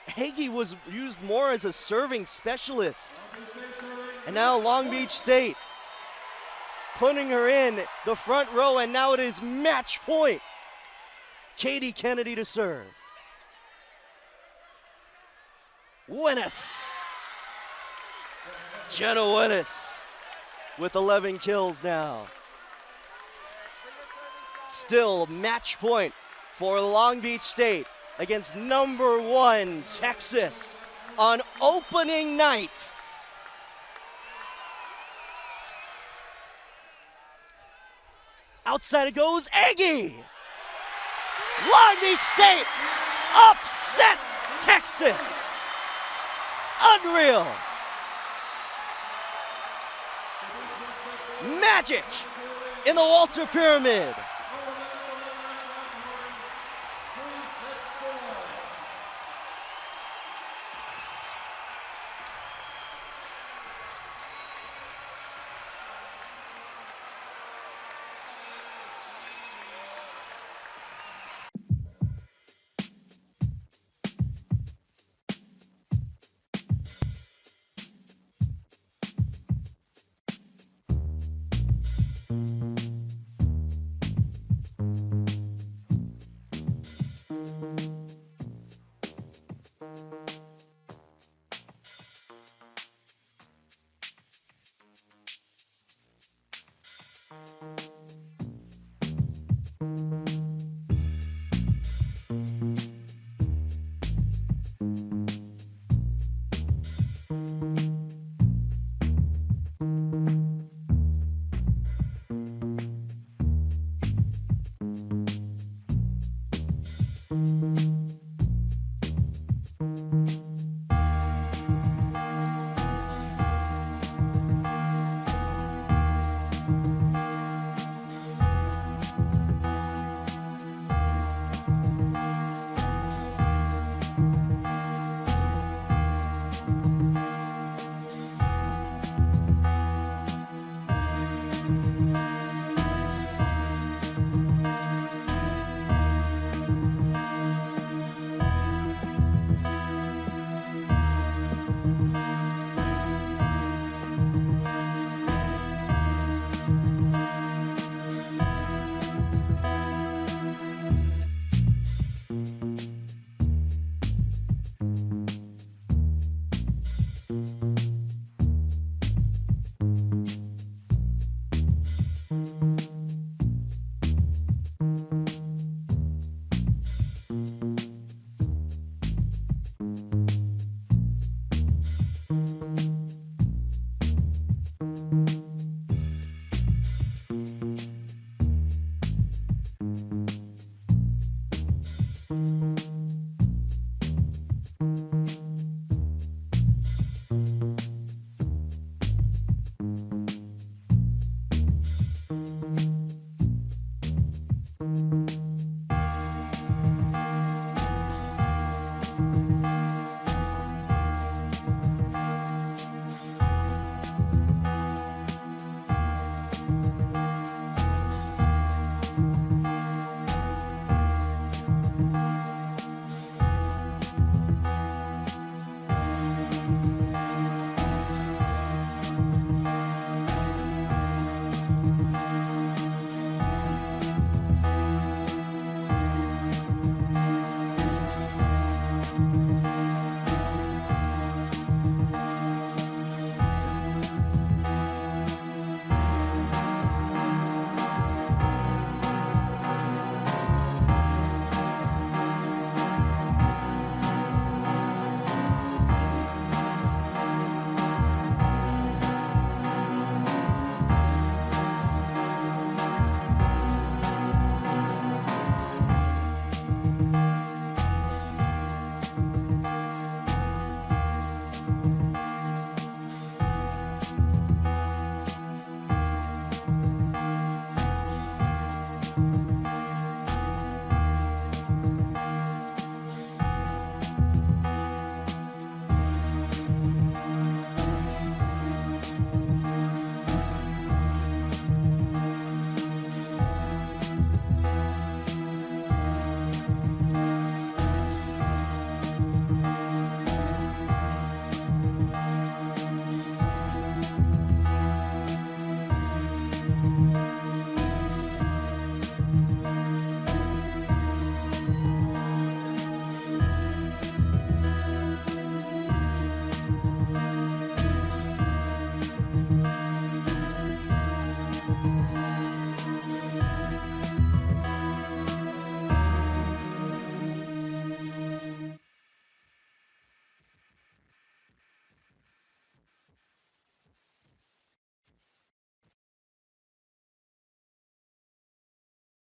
Agee was used more as a serving specialist. And now Long Beach State putting her in the front row, and now it is match point. Katie Kennedy to serve. Winnes. Jenna Winnes with 11 kills now. Still match point for Long Beach State against number 1 Texas on opening night. Outside it goes, Agee! Long Beach State upsets Texas. Unreal. Magic in the Walter Pyramid.